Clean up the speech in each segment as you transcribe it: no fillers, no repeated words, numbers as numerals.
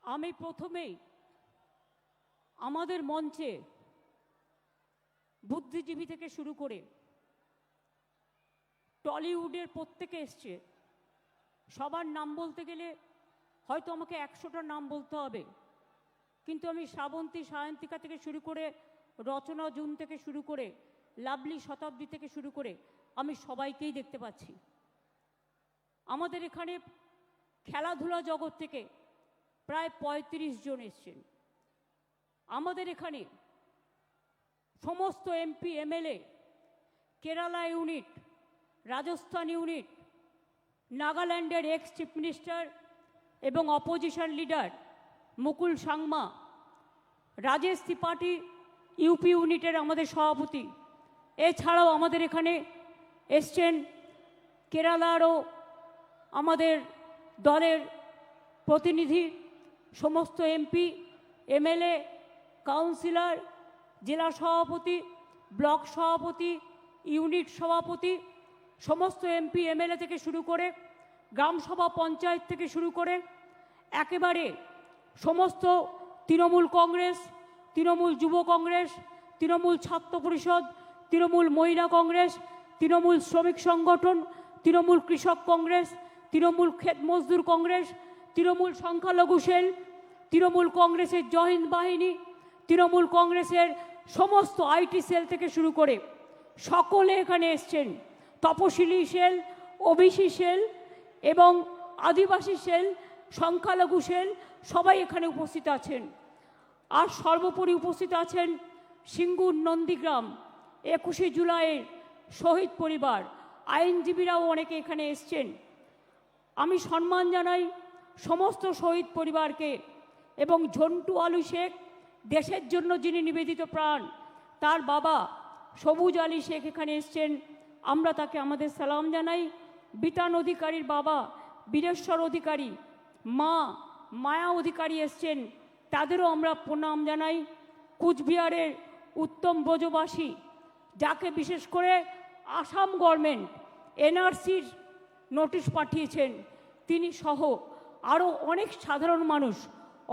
আমি প্রথমেই আমাদের মঞ্চে বুদ্ধিজীবী থেকে শুরু করে টলিউডের প্রত্যেকে এসছে। সবার নাম বলতে গেলে হয়তো আমাকে 100টা নাম বলতে হবে, কিন্তু আমি শ্রাবন্তী সায়ন্তিকা থেকে শুরু করে রচনা জুন থেকে শুরু করে লাভলি শতাব্দী থেকে শুরু করে আমি সবাইকেই দেখতে পাচ্ছি। আমাদের এখানে খেলাধুলা জগৎ থেকে প্রায় 35 জন এসছেন। আমাদের এখানে সমস্ত MP MLA, Kerala unit, Rajasthan unit, নাগাল্যান্ডের এক্স চিফ মিনিস্টার এবং অপোজিশন লিডার মুকুল সাংমা, রাজেশ ত্রিপাঠী ইউপি ইউনিটের আমাদের সভাপতি, এছাড়াও আমাদের এখানে এসছেন কেরালারও আমাদের দলের প্রতিনিধি, সমস্ত এমপি এমএলএ, কাউন্সিলর, জেলা সভাপতি, ব্লক সভাপতি, ইউনিট সভাপতি, সমস্ত এমপি এমএলএ থেকে শুরু করে গ্রামসভা পঞ্চায়েত থেকে শুরু করে একেবারে সমস্ত তৃণমূল কংগ্রেস, তৃণমূল যুব কংগ্রেস, তৃণমূল ছাত্র পরিষদ, তৃণমূল মহিলা কংগ্রেস, তৃণমূল শ্রমিক সংগঠন, তৃণমূল কৃষক কংগ্রেস, তৃণমূল ক্ষেত মজদুর কংগ্রেস, তৃণমূল সংখ্যালঘু সেল, তৃণমূল কংগ্রেসের জহিন্দ বাহিনী, তৃণমূল কংগ্রেসের সমস্ত আইটি সেল থেকে শুরু করে সকলে এখানে এসছেন। তপশিলি সেল, ওবিসি সেল এবং আদিবাসী সেল, সংখ্যালঘু সেল সবাই এখানে উপস্থিত আছেন। আর সর্বোপরি উপস্থিত আছেন সিঙ্গুর নন্দীগ্রাম 21শে জুলাইয়ের শহীদ পরিবার, আইনজীবীরাও অনেকে এখানে এসছেন। আমি সম্মান জানাই সমস্ত শহীদ পরিবারকে এবং ঝন্টু আলু শেখ, দেশের জন্য যিনি নিবেদিত প্রাণ, তার বাবা সবুজ আলী শেখ এখানে এসছেন, আমরা তাকে আমাদের সালাম জানাই। বিতান অধিকারীর বাবা বীরেশ্বর অধিকারী, মা মায়া অধিকারী এসছেন, তাদেরও আমরা প্রণাম জানাই। কুচবিহারের উত্তম ব্রজবাসী, যাকে বিশেষ করে আসাম গভর্নমেন্ট এনআরসির নোটিশ পাঠিয়েছেন, তিনি সহ আরও অনেক সাধারণ মানুষ,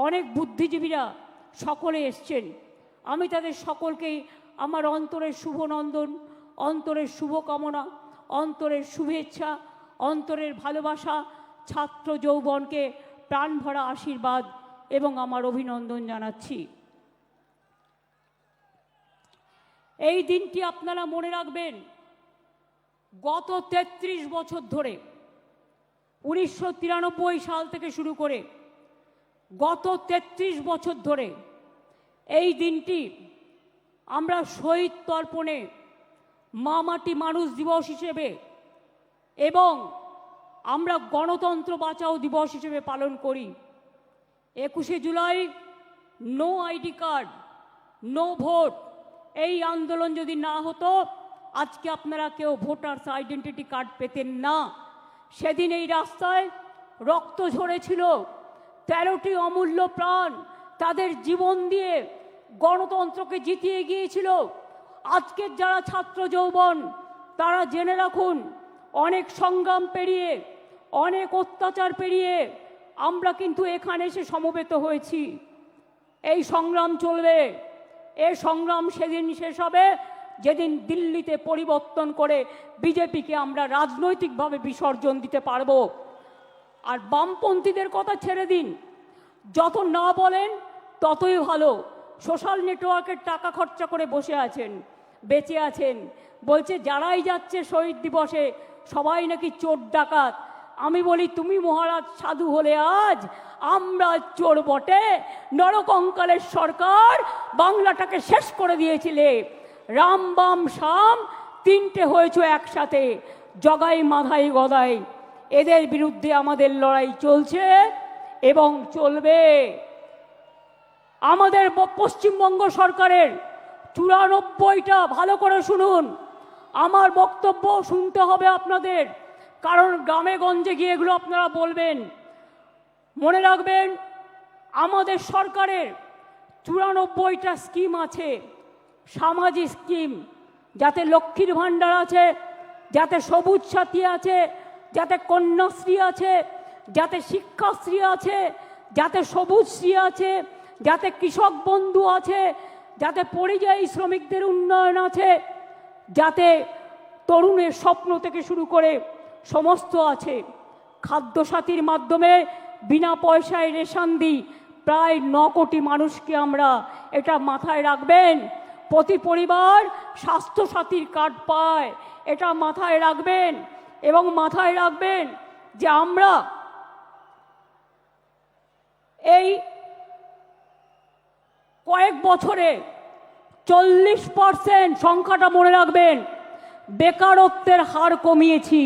অনেক বুদ্ধিজীবীরা সকলে এসছেন। আমি তাদের সকলকেই আমার অন্তরের শুভনন্দন, অন্তরের শুভকামনা, অন্তরের শুভেচ্ছা, অন্তরের ভালোবাসা, ছাত্র যৌবনকে প্রাণ ভরা আশীর্বাদ এবং আমার অভিনন্দন জানাচ্ছি। এই দিনটি আপনারা মনে রাখবেন, গত 33 বছর ধরে 1993 সাল থেকে শুরু করে গত 33 বছর ধরে এই দিনটি আমরা শহীদ তর্পণে, মা মাটি মানুষ দিবস হিসেবে এবং আমরা গণতন্ত্র বাঁচাও দিবস হিসেবে পালন করি। 21শে July no ID card, no vote, এই আন্দোলন যদি না হতো আজকে আপনারা কেউ ভোটার্স আইডেন্টিটি কার্ড পেতেন না। সেদিন এই রাস্তায় রক্ত ঝরেছিল, 13টি অমূল্য প্রাণ তাদের জীবন দিয়ে গণতন্ত্রকে জিতিয়ে গিয়েছিল। আজকের যারা ছাত্র যৌবন, তারা জেনে রাখুন, অনেক সংগ্রাম পেরিয়ে, অনেক অত্যাচার পেরিয়ে আমরা কিন্তু এখানে এসে সমবেত হয়েছি। এই সংগ্রাম চলবে। এই সংগ্রাম সেদিন শেষ হবে যেদিন দিল্লিতে পরিবর্তন করে বিজেপিকে আমরা রাজনৈতিকভাবে বিসর্জন দিতে পারবো। আর বামপন্থীদের কথা ছেড়ে দিন, যত না বলেন ততই ভালো। সোশ্যাল নেটওয়ার্কের টাকা খরচা করে বসে আছেন, বেঁচে আছেন, বলছে যারাই যাচ্ছে শহীদ দিবসে সবাই নাকি চোর ডাকাত। আমি বলি, তুমি মহারাজ সাধু হলে আজ, আমরা চোর বটে। নরকঙ্কালের সরকার বাংলাটাকে শেষ করে দিয়েছিলে। রাম বাম শাম তিনটে হয়েছে একসাথে, জগাই মাধাই গদাই। এদের বিরুদ্ধে আমাদের লড়াই চলছে এবং চলবে। আমাদের পশ্চিমবঙ্গ সরকারের 94টা, ভালো করে শুনুন, আমার বক্তব্য শুনতে হবে আপনাদের, কারণ গ্রামে গঞ্জে গিয়ে এগুলো আপনারা বলবেন। মনে রাখবেন, আমাদের সরকারের 94টা স্কিম আছে, সামাজিক স্কিম, যাতে লক্ষ্মীর ভাণ্ডার আছে, যাতে সবুজ সাথী আছে, যাতে কন্যাশ্রী আছে, যাতে শিক্ষাশ্রী আছে, যাতে সবুজশ্রী আছে, যাতে কৃষক বন্ধু আছে, যাতে পরিযায়ী শ্রমিকদের উন্নয়ন আছে, যাতে তরুণের স্বপ্ন থেকে শুরু করে সমস্ত আছে। খাদ্যসাথীর মাধ্যমে বিনা পয়সায় রেশন দিই প্রায় 9 কোটি মানুষকে আমরা, এটা মাথায় রাখবেন। প্রতি পরিবার স্বাস্থ্যসাথীর কার্ড পায়, এটা মাথায় রাখবেন। এবং মাথায় রাখবেন যে আমরা এই কয়েক বছরে 40% সংখ্যাটা মনে রাখবেন, বেকারত্বের হার কমিয়েছি।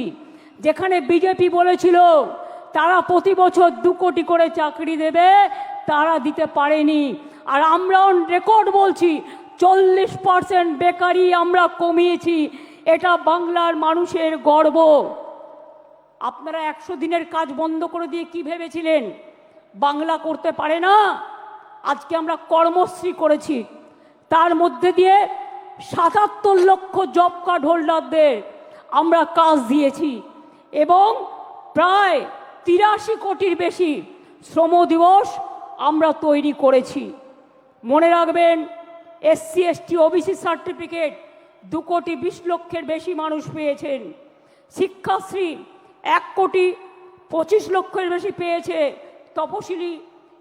যেখানে বিজেপি বলেছিল তারা প্রতি বছর 2 কোটি করে চাকরি দেবে, তারা দিতে পারেনি। আর আমরা অন রেকর্ড বলছি 40% বেকারি আমরা কমিয়েছি। এটা বাংলার মানুষের গর্ব। আপনারা 100 দিনের কাজ বন্ধ করে দিয়ে কি ভেবেছিলেন বাংলা করতে পারে না? আজকে আমরা কর্মশ্রী করেছি, তার মধ্যে দিয়ে 77 লক্ষ জব কার্ড হোল্ডারদের আমরা কাজ দিয়েছি এবং প্রায় 83 কোটির বেশি শ্রম দিবস আমরা তৈরি করেছি। মনে রাখবেন, SC ST OBC সার্টিফিকেট 2 কোটি 20 লক্ষের বেশি মানুষ পেয়েছেন। শিক্ষাশ্রী 1 কোটি 25 লক্ষের বেশি পেয়েছে তপশিলি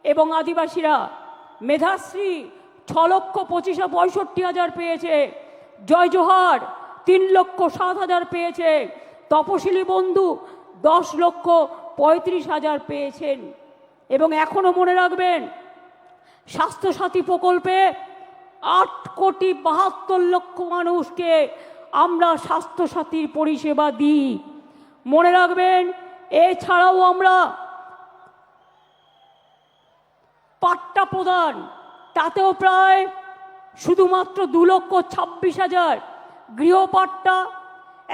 এবং আদিবাসীরা। মেধাশ্রী 6 লক্ষ 65 হাজার পেয়েছে। জয় জোহার 3 লক্ষ 7 হাজার পেয়েছে। তপশিলি বন্ধু 10 লক্ষ 35 হাজার পেয়েছেন। এবং এখনো মনে রাখবেন, স্বাস্থ্যসাথী প্রকল্পে 8 কোটি 72 লক্ষ মানুষকে আমরা স্বাস্থ্যসাথীর পরিষেবা দিই। মনে রাখবেন, এছাড়াও আমরা পাট্টা প্রদান, তাতেও প্রায় শুধুমাত্র 2 লক্ষ 26 হাজার, গৃহপাট্টা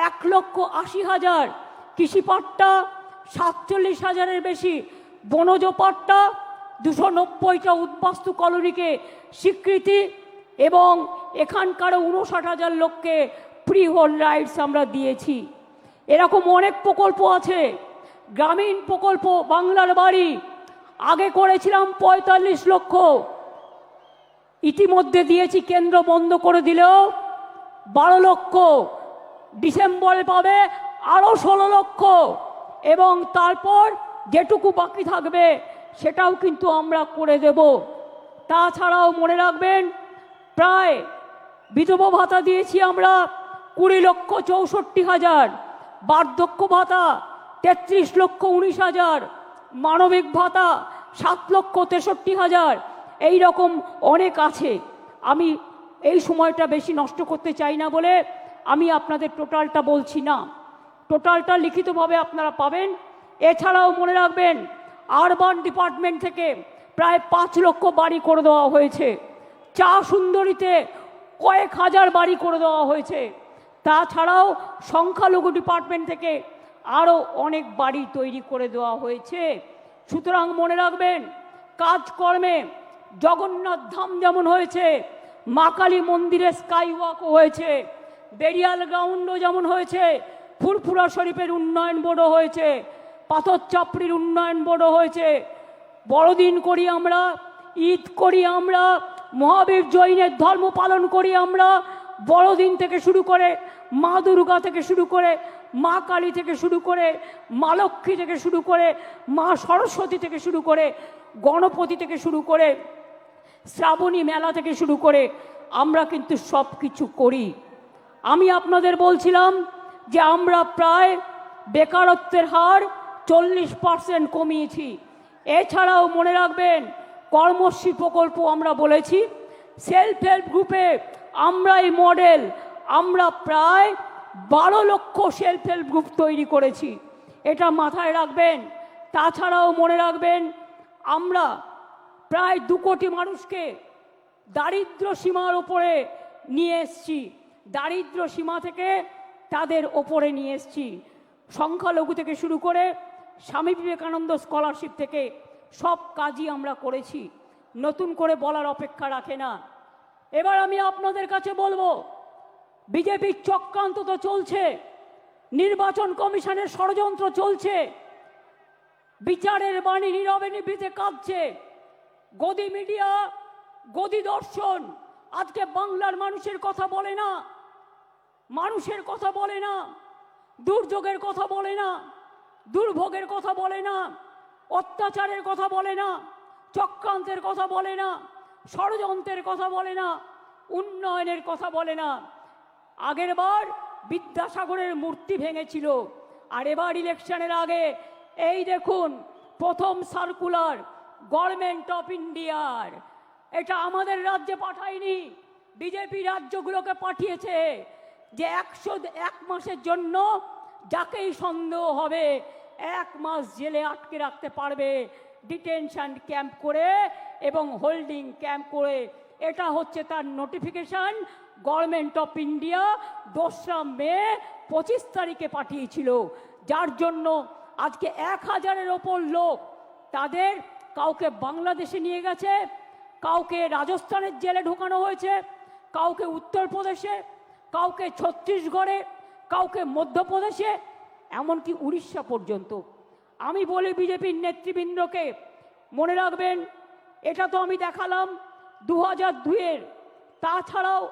1 লক্ষ 80 হাজার, কৃষি পাট্টা 47 হাজারের বেশি, বনজ পাট্টা 290টা উদ্বাস্তু কলোনিকে স্বীকৃতি এবং এখানকার 59 হাজার লোককে ফ্রি হোল্ড রাইটস আমরা দিয়েছি। এরকম অনেক প্রকল্প আছে। গ্রামীণ প্রকল্প বাংলার বাড়ি আগে করেছিলাম 45 লক্ষ, ইতিমধ্যে দিয়েছি, কেন্দ্র বন্ধ করে দিলেও 12 লক্ষ, ডিসেম্বরে পাবে আরও 16 লক্ষ এবং তারপর যেটুকু বাকি থাকবে সেটাও কিন্তু আমরা করে দেব। তাছাড়াও মনে রাখবেন, প্রায় বিধবা ভাতা দিয়েছি আমরা 20 লক্ষ 64 হাজার, বার্ধক্য ভাতা 33 লক্ষ 19 হাজার, মানবিক ভাতা 7 লক্ষ 63 হাজার। এই রকম অনেক আছে। আমি এই সময়টা বেশি নষ্ট করতে চাই না বলে আমি আপনাদের টোটালটা বলছি না, টোটালটা লিখিতভাবে আপনারা পাবেন। এছাড়াও মনে রাখবেন, আরবান ডিপার্টমেন্ট থেকে প্রায় 5 লক্ষ বাড়ি করে দেওয়া হয়েছে। চা সুন্দরীতে কয়েক হাজার বাড়ি করে দেওয়া হয়েছে। তাছাড়াও সংখ্যালঘু ডিপার্টমেন্ট থেকে আরও অনেক বাড়ি তৈরি করে দেওয়া হয়েছে। সুতরাং মনে রাখবেন, কাজকর্মে জগন্নাথ ধাম যেমন হয়েছে, মা কালী মন্দিরে স্কাই ওয়াকও হয়েছে, বেরিয়াল গ্রাউন্ডও যেমন হয়েছে, ফুরফুরা শরীফের উন্নয়ন বোর্ডও হয়েছে, পাথর চাপড়ির উন্নয়ন বোর্ডও হয়েছে। বড়দিন করি আমরা, ঈদ করি আমরা, মহাবীর জৈনের ধর্ম পালন করি আমরা। বড়দিন থেকে শুরু করে, মা দুর্গা থেকে শুরু করে, মা কালী থেকে শুরু করে, মা লক্ষ্মী থেকে শুরু করে, মা সরস্বতী থেকে শুরু করে, গণপতি থেকে শুরু করে, শ্রাবণী মেলা থেকে শুরু করে আমরা কিন্তু সব কিছু করি। আমি আপনাদের বলছিলাম যে আমরা প্রায় বেকারত্বের হার 40% কমিয়েছি। এছাড়াও মনে রাখবেন, কর্মশ্রী প্রকল্প আমরা বলেছি, সেলফ হেল্প গ্রুপে আমরাই মডেল। আমরা প্রায় 12 লক্ষ সেলফ হেল্প গ্রুপ তৈরি করেছি, এটা মাথায় রাখবেন। তাছাড়াও মনে রাখবেন, আমরা প্রায় 2 কোটি মানুষকে দারিদ্র সীমার ওপরে নিয়ে এসছি, দারিদ্র সীমা থেকে তাদের ওপরে নিয়ে এসছি। সংখ্যালঘু থেকে শুরু করে স্বামী বিবেকানন্দ স্কলারশিপ থেকে সব কাজই আমরা করেছি, নতুন করে বলার অপেক্ষা রাখে না। এবার আমি আপনাদের কাছে বলবো, বিজেপির চক্রান্ত তো চলছে, নির্বাচন কমিশনের ষড়যন্ত্র চলছে। বিচারের বাণী নীরবে নিভৃতে কাঁদছে। গদি মিডিয়া, গদি দর্শন আজকে বাংলার মানুষের কথা বলে না, মানুষের কথা বলে না, দুর্যোগের কথা বলে না, দুর্ভোগের কথা বলে না, অত্যাচারের কথা বলে না, চক্রান্তের কথা বলে না, ষড়যন্ত্রের কথা বলে না, উন্নয়নের কথা বলে না। আগের বার বিদ্যাসাগরের মূর্তি ভেঙেছিল, আর এবার ইলেকশনের আগে এই দেখুন প্রথম সার্কুলার গভর্নমেন্ট অফ ইন্ডিয়ার, এটা আমাদের রাজ্যে পাঠায়নি, বিজেপি রাজ্যগুলোকে পাঠিয়েছে, যে 101 মাসের জন্য যাকেই সন্দেহ হবে 1 মাস জেলে আটকে রাখতে পারবে, ডিটেনশন ক্যাম্প করে এবং হোল্ডিং ক্যাম্প করে। এটা হচ্ছে তার নোটিফিকেশন গভর্নমেন্ট অফ ইন্ডিয়া 2রা মে 25 তারিখে পাঠিয়েছিল, যার জন্য আজকে 1000-এর ওপর লোক, তাদের কাউকে বাংলাদেশে নিয়ে গেছে, কাউকে রাজস্থানের জেলে ঢোকানো হয়েছে, কাউকে উত্তরপ্রদেশে, কাউকে ছত্তিশগড়ে, কাউকে মধ্যপ্রদেশে, এমনকি উড়িষ্যা পর্যন্ত। আমি বলি বিজেপির নেতৃবৃন্দকে, মনে রাখবেন এটা তো আমি দেখালাম 2002-এর, তাছাড়াও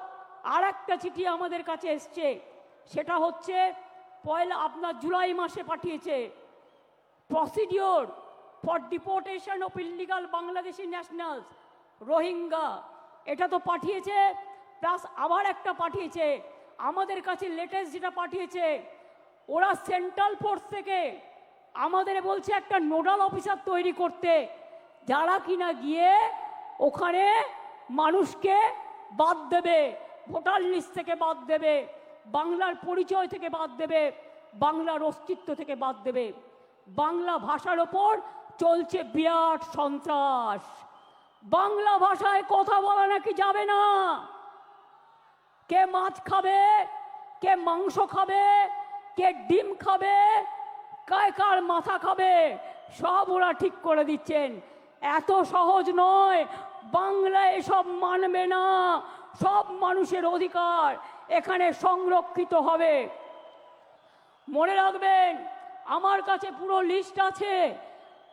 আর একটা চিঠি আমাদের কাছে এসছে, সেটা হচ্ছে আপনার জুলাই মাসে পাঠিয়েছে, procedure for deportation of illegal Bangladeshi nationals Rohingya, এটা তো পাঠিয়েছে, প্লাস আবার একটা পাঠিয়েছে আমাদের কাছে লেটেস্ট যেটা পাঠিয়েছে, ওরা সেন্ট্রাল ফোর্স থেকে আমাদের বলছে একটা নোডাল অফিসার তৈরি করতে, যারা কিনা গিয়ে ওখানে মানুষকে বাদ দেবে, ভোটার লিস্ট থেকে বাদ দেবে, বাংলার পরিচয় থেকে বাদ দেবে, বাংলার অস্তিত্ব থেকে বাদ দেবে। বাংলা ভাষার ওপর চলছে বিরাট সন্ত্রাস, বাংলা ভাষায় কথা বলা নাকি যাবে না, কে মাছ খাবে, কে মাংস খাবে, কে ডিম খাবে, কার মাথা খাবে, সব ওরা ঠিক করে দিচ্ছেন। এত সহজ নয়, বাংলা এসব মানবে না, সব মানুষের অধিকার এখানে সংরক্ষিত হবে। মনে রাখবেন আমার কাছে পুরো লিস্ট আছে,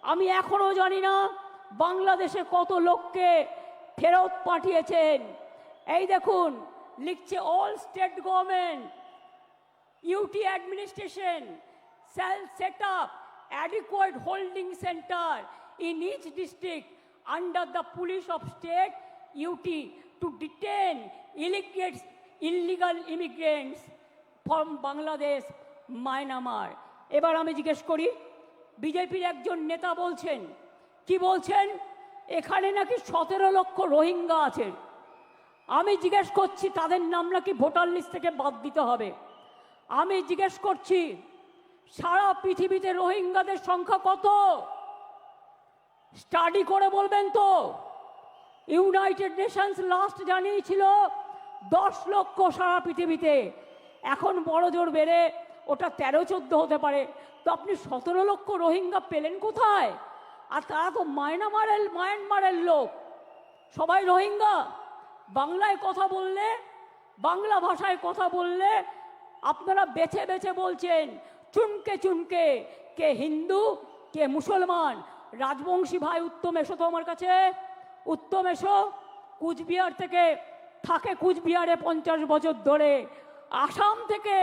আমি এখনো জানি না বাংলাদেশে কত লোককে ফেরত পাঠিয়েছেন। এই দেখুন লিখছে, all state government UT administration shall set up adequate holding center in each district under the police of state UT to detain illegal immigrants from Bangladesh, Myanmar. এবার আমি জিজ্ঞেস করি, বিজেপির একজন নেতা বলছেন, কি বলছেন, এখানে নাকি 17 লক্ষ রোহিঙ্গা আছেন। আমি জিজ্ঞেস করছি তাদের নাম নাকি ভোটার লিস্ট থেকে বাদ দিতে হবে। আমি জিজ্ঞেস করছি সারা পৃথিবীতে রোহিঙ্গাদের সংখ্যা কত, স্টাডি করে বলবেন তো। ইউনাইটেড নেশনস লাস্ট জানিয়েছিল 10 লক্ষ সারা পৃথিবীতে, এখন বড় জোর বেড়ে ওটা 13-14 হতে পারে। তো আপনি 17 লক্ষ রোহিঙ্গা পেলেন কোথায়? আর তারা তো মায়ানমারের লোক, সবাই রোহিঙ্গা। বাংলায় কথা বললে, বাংলা ভাষায় কথা বললে আপনারা বেছে বেছে বলছেন, চুনকে চুনকে, কে হিন্দু কে মুসলমান। রাজবংশী ভাই উত্তম এসো তো আমার কাছে, উত্তম এসো, কুচবিহার থেকে থাকে, কুচবিহারে 50 বছর ধরে। আসাম থেকে,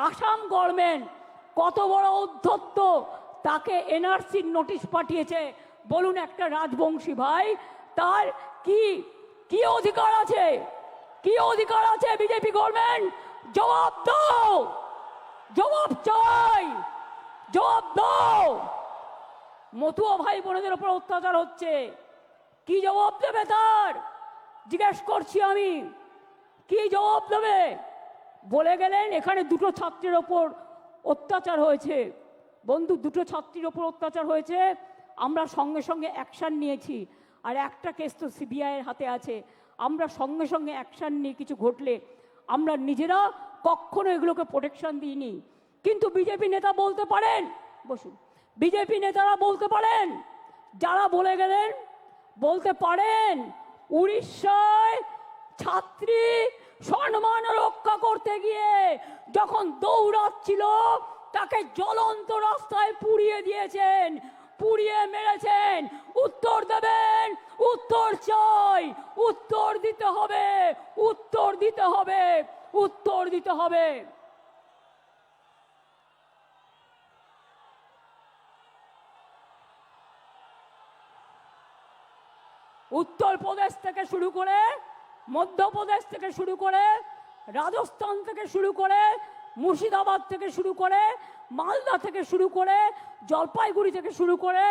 আসাম গভর্নমেন্ট কত বড় উদ্ধত্ত, তাকে NRCর নোটিশ পাঠিয়েছে। বলুন একটা রাজবংশী ভাই তার কি কি অধিকার আছে, কি অধিকার আছে? বিজেপি গভর্নমেন্ট জবাব দাও, জবাব চাই, জবাব দাও। মতুয়া ভাই বোনদের উপর অত্যাচার হচ্ছে, কি জবাব দেবে তার? জিজ্ঞেস করছি আমি, কি জবাব দেবে? বলে গেলেন এখানে 2টো ছাত্রের ওপর অত্যাচার হয়েছে। বন্ধু, 2টো ছাত্রীর ওপর অত্যাচার হয়েছে, আমরা সঙ্গে সঙ্গে অ্যাকশান নিয়েছি। আর একটা কেস তো CBI-এর হাতে আছে, আমরা সঙ্গে সঙ্গে অ্যাকশান নিয়ে কিছু ঘটলে আমরা নিজেরা কখনো এগুলোকে প্রোটেকশন দিইনি। কিন্তু বিজেপি নেতা বলতে পারেন, বসুন, বিজেপি নেতারা বলতে পারেন, যারা বলে গেলেন বলতে পারেন উড়িষ্যায় ছাত্রী সম্মান রক্ষা করতে গিয়ে যখন দৌড়াচ্ছিল তাকে জ্বলন্ত রাস্তায় পুড়িয়ে দিয়েছেন। পুড়িয়ে মেরেছেন, উত্তর দেবেন। উত্তর চাই, উত্তর দিতে হবে, উত্তর দিতে হবে, উত্তর দিতে হবে। উত্তরপ্রদেশ থেকে শুরু করে, মধ্যপ্রদেশ থেকে শুরু করে, রাজস্থান থেকে শুরু করে, মুর্শিদাবাদ থেকে শুরু করে, মালদা থেকে শুরু করে, জলপাইগুড়ি থেকে শুরু করে,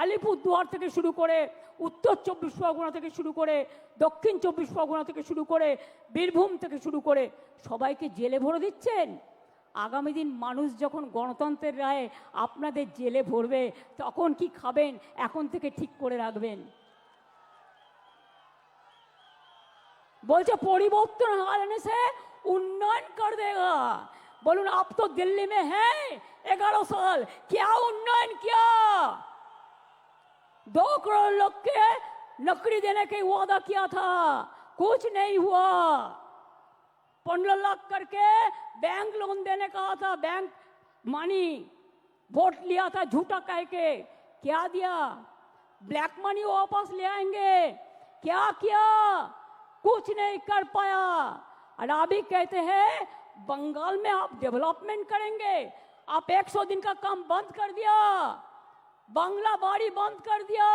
আলিপুরদুয়ার থেকে শুরু করে, উত্তর 24 পরগনা থেকে শুরু করে, দক্ষিণ 24 পরগনা থেকে শুরু করে, বীরভূম থেকে শুরু করে সবাইকে জেলে ভরে দিচ্ছেন। আগামী দিন মানুষ যখন গণতন্ত্রের রায়ে আপনাদের জেলে ভরবে, তখন কি খাবেন এখন থেকে ঠিক করে রাখবেন। बोलते परिवर्तन आने से उन्नयन कर देगा। बोलून आप तो दिल्ली में हैं 11 साल, क्या उन्नयन किया? 2 करोड़ लोग के नौकरी देने के वादा किया था, कुछ नहीं हुआ। 15 लाख करके बैंक लोन देने का था, बैंक मनी वोट लिया था झूठा कह के, क्या दिया? ब्लैक मनी वापस ले आएंगे, क्या किया? कुछ नहीं कर पाया। और अभी कहते हैं बंगाल में आप डेवलपमेंट करेंगे, आप 100 दिन का काम बंद कर दिया, बांग्ला बाड़ी बंद कर दिया,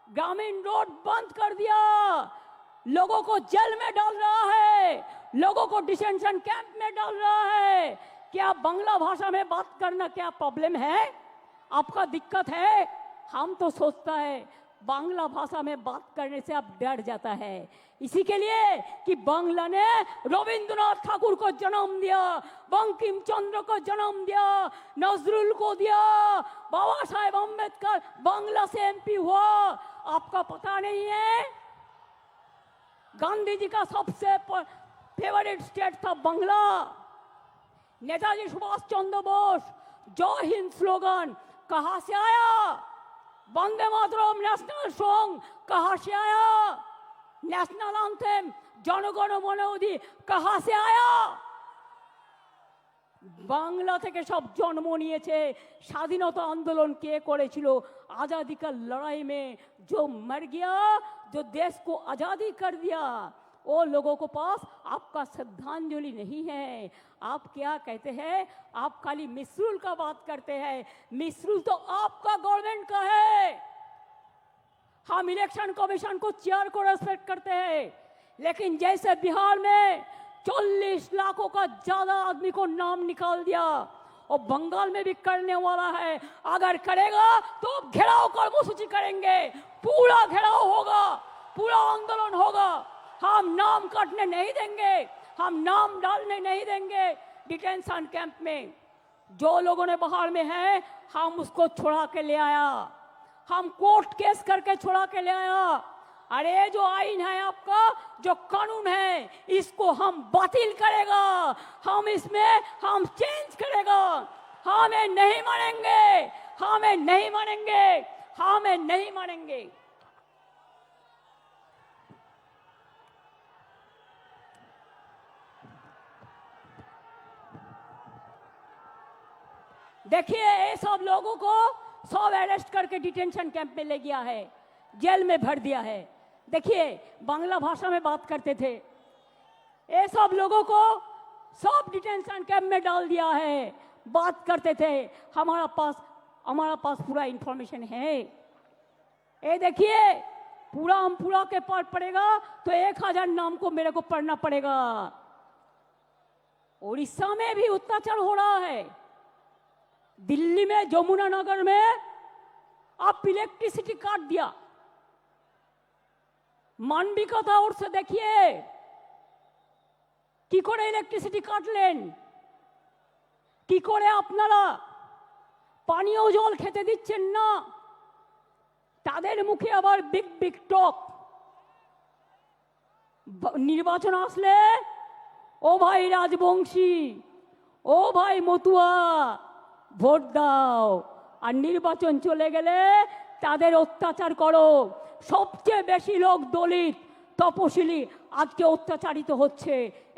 ग्रामीण रोड बंद कर दिया, लोगों को जेल में डाल रहा है, लोगों को डिटेंशन कैंप में डाल रहा है। क्या बांग्ला भाषा में बात करना क्या प्रॉब्लम है? आपका दिक्कत है? हम तो सोचता है बांग्ला भाषा में बात करने से आप डर जाता है, इसी के लिए कि बांग्ला ने रविंद्रनाथ ठाकुर को जन्म दिया, बंकिम चंद्र को जन्म दिया, नजरुल को दिया, बाबा साहेब अम्बेडकर बांग्ला से एमपी हुआ। आपका पता नहीं है? गांधी जी का सबसे फेवरेट स्टेट था बांग्ला। नेताजी सुभाष चंद्र बोस जय हिंद स्लोगन कहां से आया? वंदे मातरम नेशनल सॉन्ग कहां से आया? नेशनल एंथम जनगण मन अधि कहां से आया? बांग्ला থেকে সব জন্ম নিয়েছে। স্বাধীনতা आंदोलन কে করেছিল? आजादी का लड़ाई में जो मर गया, जो देश को आजादी कर दिया, वो लोगों को पास आपका श्रद्धांजलि नहीं है। आप क्या कहते हैं? आप खाली मिसरूल का बात करते हैं। मिसरूल तो आपका गवर्नमेंट का है। हम इलेक्शन कमीशन को चेयर को रेस्पेक्ट करते हैं, लेकिन जैसे बिहार में 40 लाखों का ज्यादा आदमी को नाम निकाल दिया, और बंगाल में भी करने वाला है। अगर करेगा तो घेराव कर्मसूची करेंगे, पूरा घेराव होगा, पूरा आंदोलन होगा। हम नाम काटने नहीं देंगे, हम नाम डालने नहीं देंगे डिटेंशन कैंप में। जो लोगों ने बाहर में है, हम उसको छुड़ा के ले आया, हम कोर्ट केस करके छुड़ा के ले आया। अरे जो आईन है आपका, जो कानून है, इसको हम बातिल करेगा, हम इसमें हम चेंज करेगा। हमें नहीं मानेंगे, हमें नहीं मानेंगे, हमें नहीं मानेंगे। देखिए ये सब लोगों को सब अरेस्ट करके डिटेंशन कैंप में ले गया है, जेल में भर दिया है। देखिए बांग्ला भाषा में बात करते थे, ये सब लोगों को सब डिटेंशन कैंप में डाल दिया है। बात करते थे, हमारा पास पूरा इंफॉर्मेशन है। ये देखिए पूरा हम पूरा के पाठ पड़ेगा तो 1000 नाम को मेरे को पढ़ना पड़ेगा। उड़ीसा में भी अत्याचार हो रहा है, दिल्ली में जमुना नगर में आप इलेक्ट्रिसिटी काट दिया। मानविकता और से देखिए কি করে ইলেকট্রিসিটি কাটলেন, কি করে আপনারা পানীয় জল খেতে দিচ্ছেন না। তাদের মুখে আবার বিগ বিগ টক। নির্বাচন আসলে ও ভাই রাজবংশী, ও ভাই মতুয়া ভোট দাও, আর নির্বাচন চলে গেলে তাদের অত্যাচার করো। সবচেয়ে বেশি লোক দলিত তপশিলি আজকে অত্যাচারিত হচ্ছে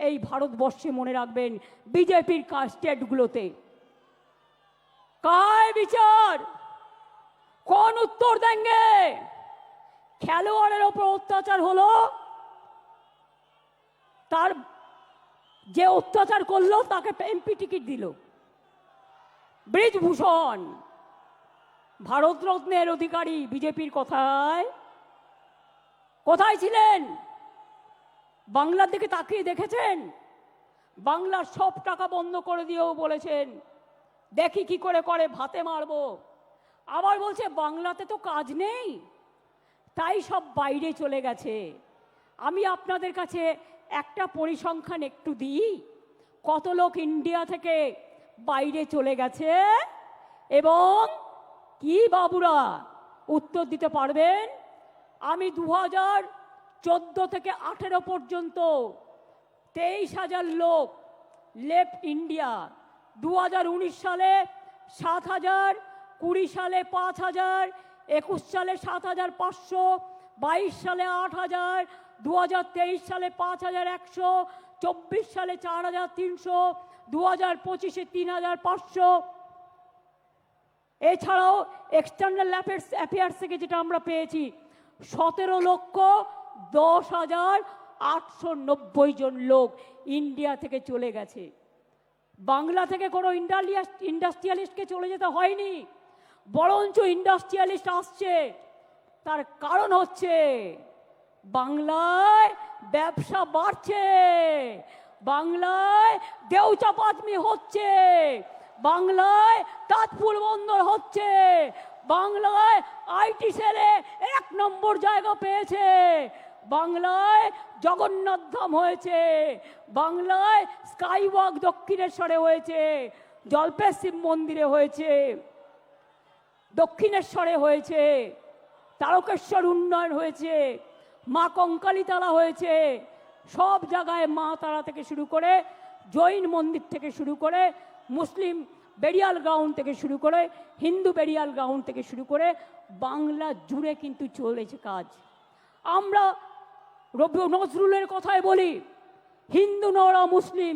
এই ভারতবর্ষে, মনে রাখবেন বিজেপির স্টেটগুলোতে। কায় বিচার, कौन उत्तर देंगे? খেলোয়াড়ের ওপর অত্যাচার হলো, তার যে অত্যাচার করলো তাকে এমপি টিকিট দিল। ব্রিজভূষণ ভারতরত্নের অধিকারী বিজেপির কথায় কোথায় ছিলেন? বাংলার দিকে তাকিয়ে দেখেছেন? বাংলার সব টাকা বন্ধ করে দিয়েও বলেছেন দেখি কি করে করে ভাতে মারবো। আবার বলছে বাংলাতে তো কাজ নেই, তাই সব বাইরে চলে গেছে। আমি আপনাদের কাছে একটা পরিসংখ্যান একটু দিই, কত লোক ইন্ডিয়া থেকে বাইরে চলে গেছে এবং কি বাবুরা উত্তর দিতে পারবেন? আমি 2014 থেকে 18 পর্যন্ত 23,000 লোক লেফট ইন্ডিয়া। 2019 সালে 7,000, 20 সালে 5,000, 21 সালে 7,500, 22 সালে 8,000, 2023 সালে 5,100, 24 সালে 4,300, 2025-এ 3,500। এছাড়াও এক্সটার্নাল অ্যাফেয়ার্স থেকে যেটা আমরা পেয়েছি 17,10,890 জন লোক ইন্ডিয়া থেকে চলে গেছে। বাংলা থেকে কোনো ইন্ডাস্ট্রিয়ালিস্টকে চলে যেতে হয়নি, বরঞ্চ ইন্ডাস্ট্রিয়ালিস্ট আসছে। তার কারণ হচ্ছে বাংলায় ব্যবসা বাড়ছে, বাংলায় দেউচাপাচমি হচ্ছে, বাংলায় তাজপুর বন্দর হচ্ছে, বাংলায় আইটি সেলে 1 নম্বর জায়গা পেয়েছে, বাংলায় জগন্নাথ ধাম হয়েছে, বাংলায় স্কাইওয়াক দক্ষিণেশ্বরে হয়েছে, জল্পেশ শিব মন্দিরে হয়েছে, দক্ষিণেশ্বরে হয়েছে, তারকেশ্বর উন্নয়ন হয়েছে, মা কঙ্কালীতলা হয়েছে। সব জায়গায় মা তারা থেকে শুরু করে, জৈন মন্দির থেকে শুরু করে, মুসলিম বেরিয়াল গ্রাউন্ড থেকে শুরু করে, হিন্দু বেরিয়াল গ্রাউন্ড থেকে শুরু করে বাংলা জুড়ে কিন্তু চলেছে কাজ। আমরা রবি নজরুলের কথায় বলি, হিন্দু নরা মুসলিম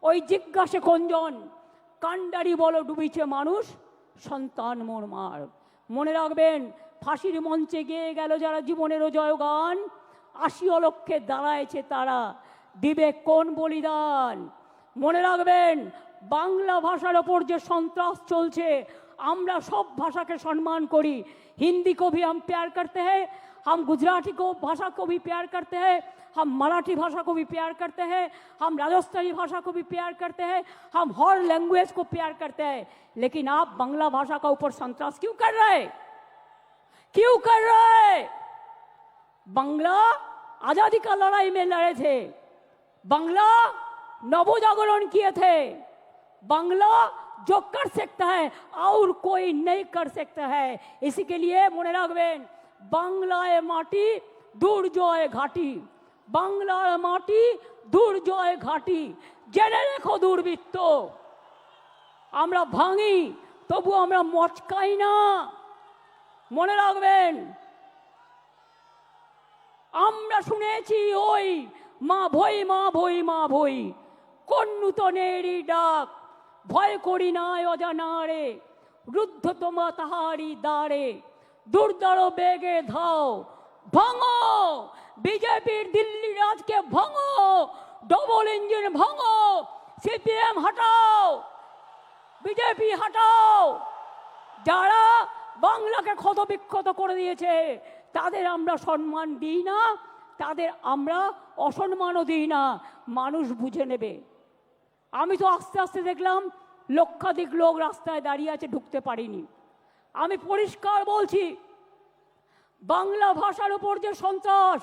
ওই জিজ্ঞাসে কোনজন, কান্ডারি বলো ডুবিছে মানুষ, সন্তান মোর মার। মনে রাখবেন, ফাঁসির মঞ্চে গেয়ে গেল যারা জীবনেরও জয়গান, 80 লক্ষে দাঁড়ায়ছে তারা, দিবে কোন বলিদান। মনে রাখবেন, বাংলা ভাষার ওপর যে সন্ত্রাস চলছে, আমরা সব ভাষাকে সম্মান করি। हिंदी को भी हम प्यार करते हैं, हम गुजराती को भाषा को भी प्यार करते हैं, हम मराठी भाषा को भी प्यार करते हैं, हम राजस्थानी भाषा को भी प्यार करते हैं, हम हर लैंग्वेज को प्यार करते हैं। लेकिन आप बांग्ला भाषा का ऊपर संतरास क्यों कर रहे? क्यों कर रहे? बांग्ला आजादी का लड़ाई में लड़े थे, बांग्ला नवजागरण किए थे, बांग्ला जो कर सकता है और कोई नहीं कर सकता है। इसी के लिए মনে রাখবেন, বাংলায় মাটি দুর্জয় ঘাটি, বাংলার মাটি দুর্জয় ঘাটি। জেনে রেখো দুর্বৃত্ত, আমরা ভাঙি তবু আমরা মচকাই না। মনে রাখবেন, আমরা শুনেছি ওই মা ভই মা ভই মা ভই, কোন নূতনেরই ডাক, ভয় করি না অজানারে, রুদ্ধ তোমা তাহারি দ্বারে, দুর্দর বেগে ধাও, ভাঙো বিজেপির দিল্লি রাজকে, ভাঙো ডবল ইঞ্জিন, ভাঙো সিপিএম হটাও, বিজেপি হটাও। যারা বাংলাকে ক্ষতবিক্ষত করে দিয়েছে তাদের আমরা সম্মান দিই না, তাদের আমরা অসম্মানও দিই না, মানুষ বুঝে নেবে। আমি তো আস্তে আস্তে দেখলাম লক্ষাধিক লোক রাস্তায় দাঁড়িয়ে আছে, ঢুকতে পারিনি। আমি পরিষ্কার বলছি, বাংলা ভাষার উপর যে সন্ত্রাস,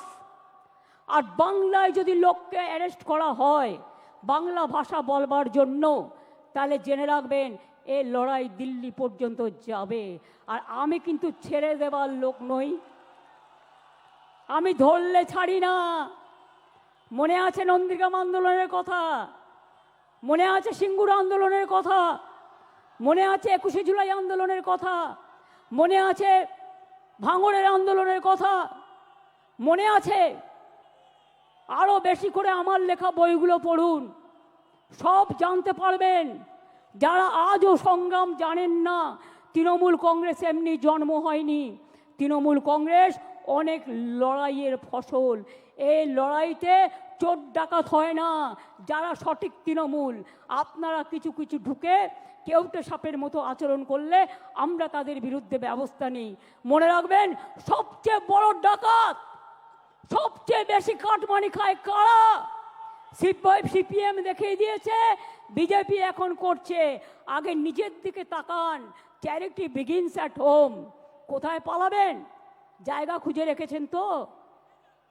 আর বাংলায় যদি লোককে অ্যারেস্ট করা হয় বাংলা ভাষা বলবার জন্য, তাহলে জেনে রাখবেন এই লড়াই দিল্লি পর্যন্ত যাবে। আর আমি কিন্তু ছেড়ে দেবার লোক নই, আমি ধরলে ছাড়ি না। মনে আছে নন্দীগ্রাম আন্দোলনের কথা, মনে আছে সিঙ্গুর আন্দোলনের কথা, মনে আছে 21শে জুলাই আন্দোলনের কথা, মনে আছে ভাঙড়ের আন্দোলনের কথা, মনে আছে। আরো বেশি করে আমার লেখা বইগুলো পড়ুন, সব জানতে পারবেন। যারা আজও সংগ্রাম জানেন না তৃণমূল কংগ্রেস এমনি জন্ম হয়নি। তৃণমূল কংগ্রেস অনেক লড়াইয়ের ফসল। এই লড়াইতে চোর ডাকাত হয় না যারা সঠিক তৃণমূল। আপনারা কিছু কিছু ঢুকে কেউটে সাপের মতো আচরণ করলে আমরা তাদের বিরুদ্ধে ব্যবস্থা নিই। মনে রাখবেন, সবচেয়ে বড় ডাকাত, সবচেয়ে বেশি কাটমানি খায় কারা? সিপিএম দেখিয়ে দিয়েছে, বিজেপি এখন করছে। আগে নিজের দিকে তাকান। Charity begins at home. কোথায় পালাবেন? জায়গা খুঁজে রেখেছেন তো?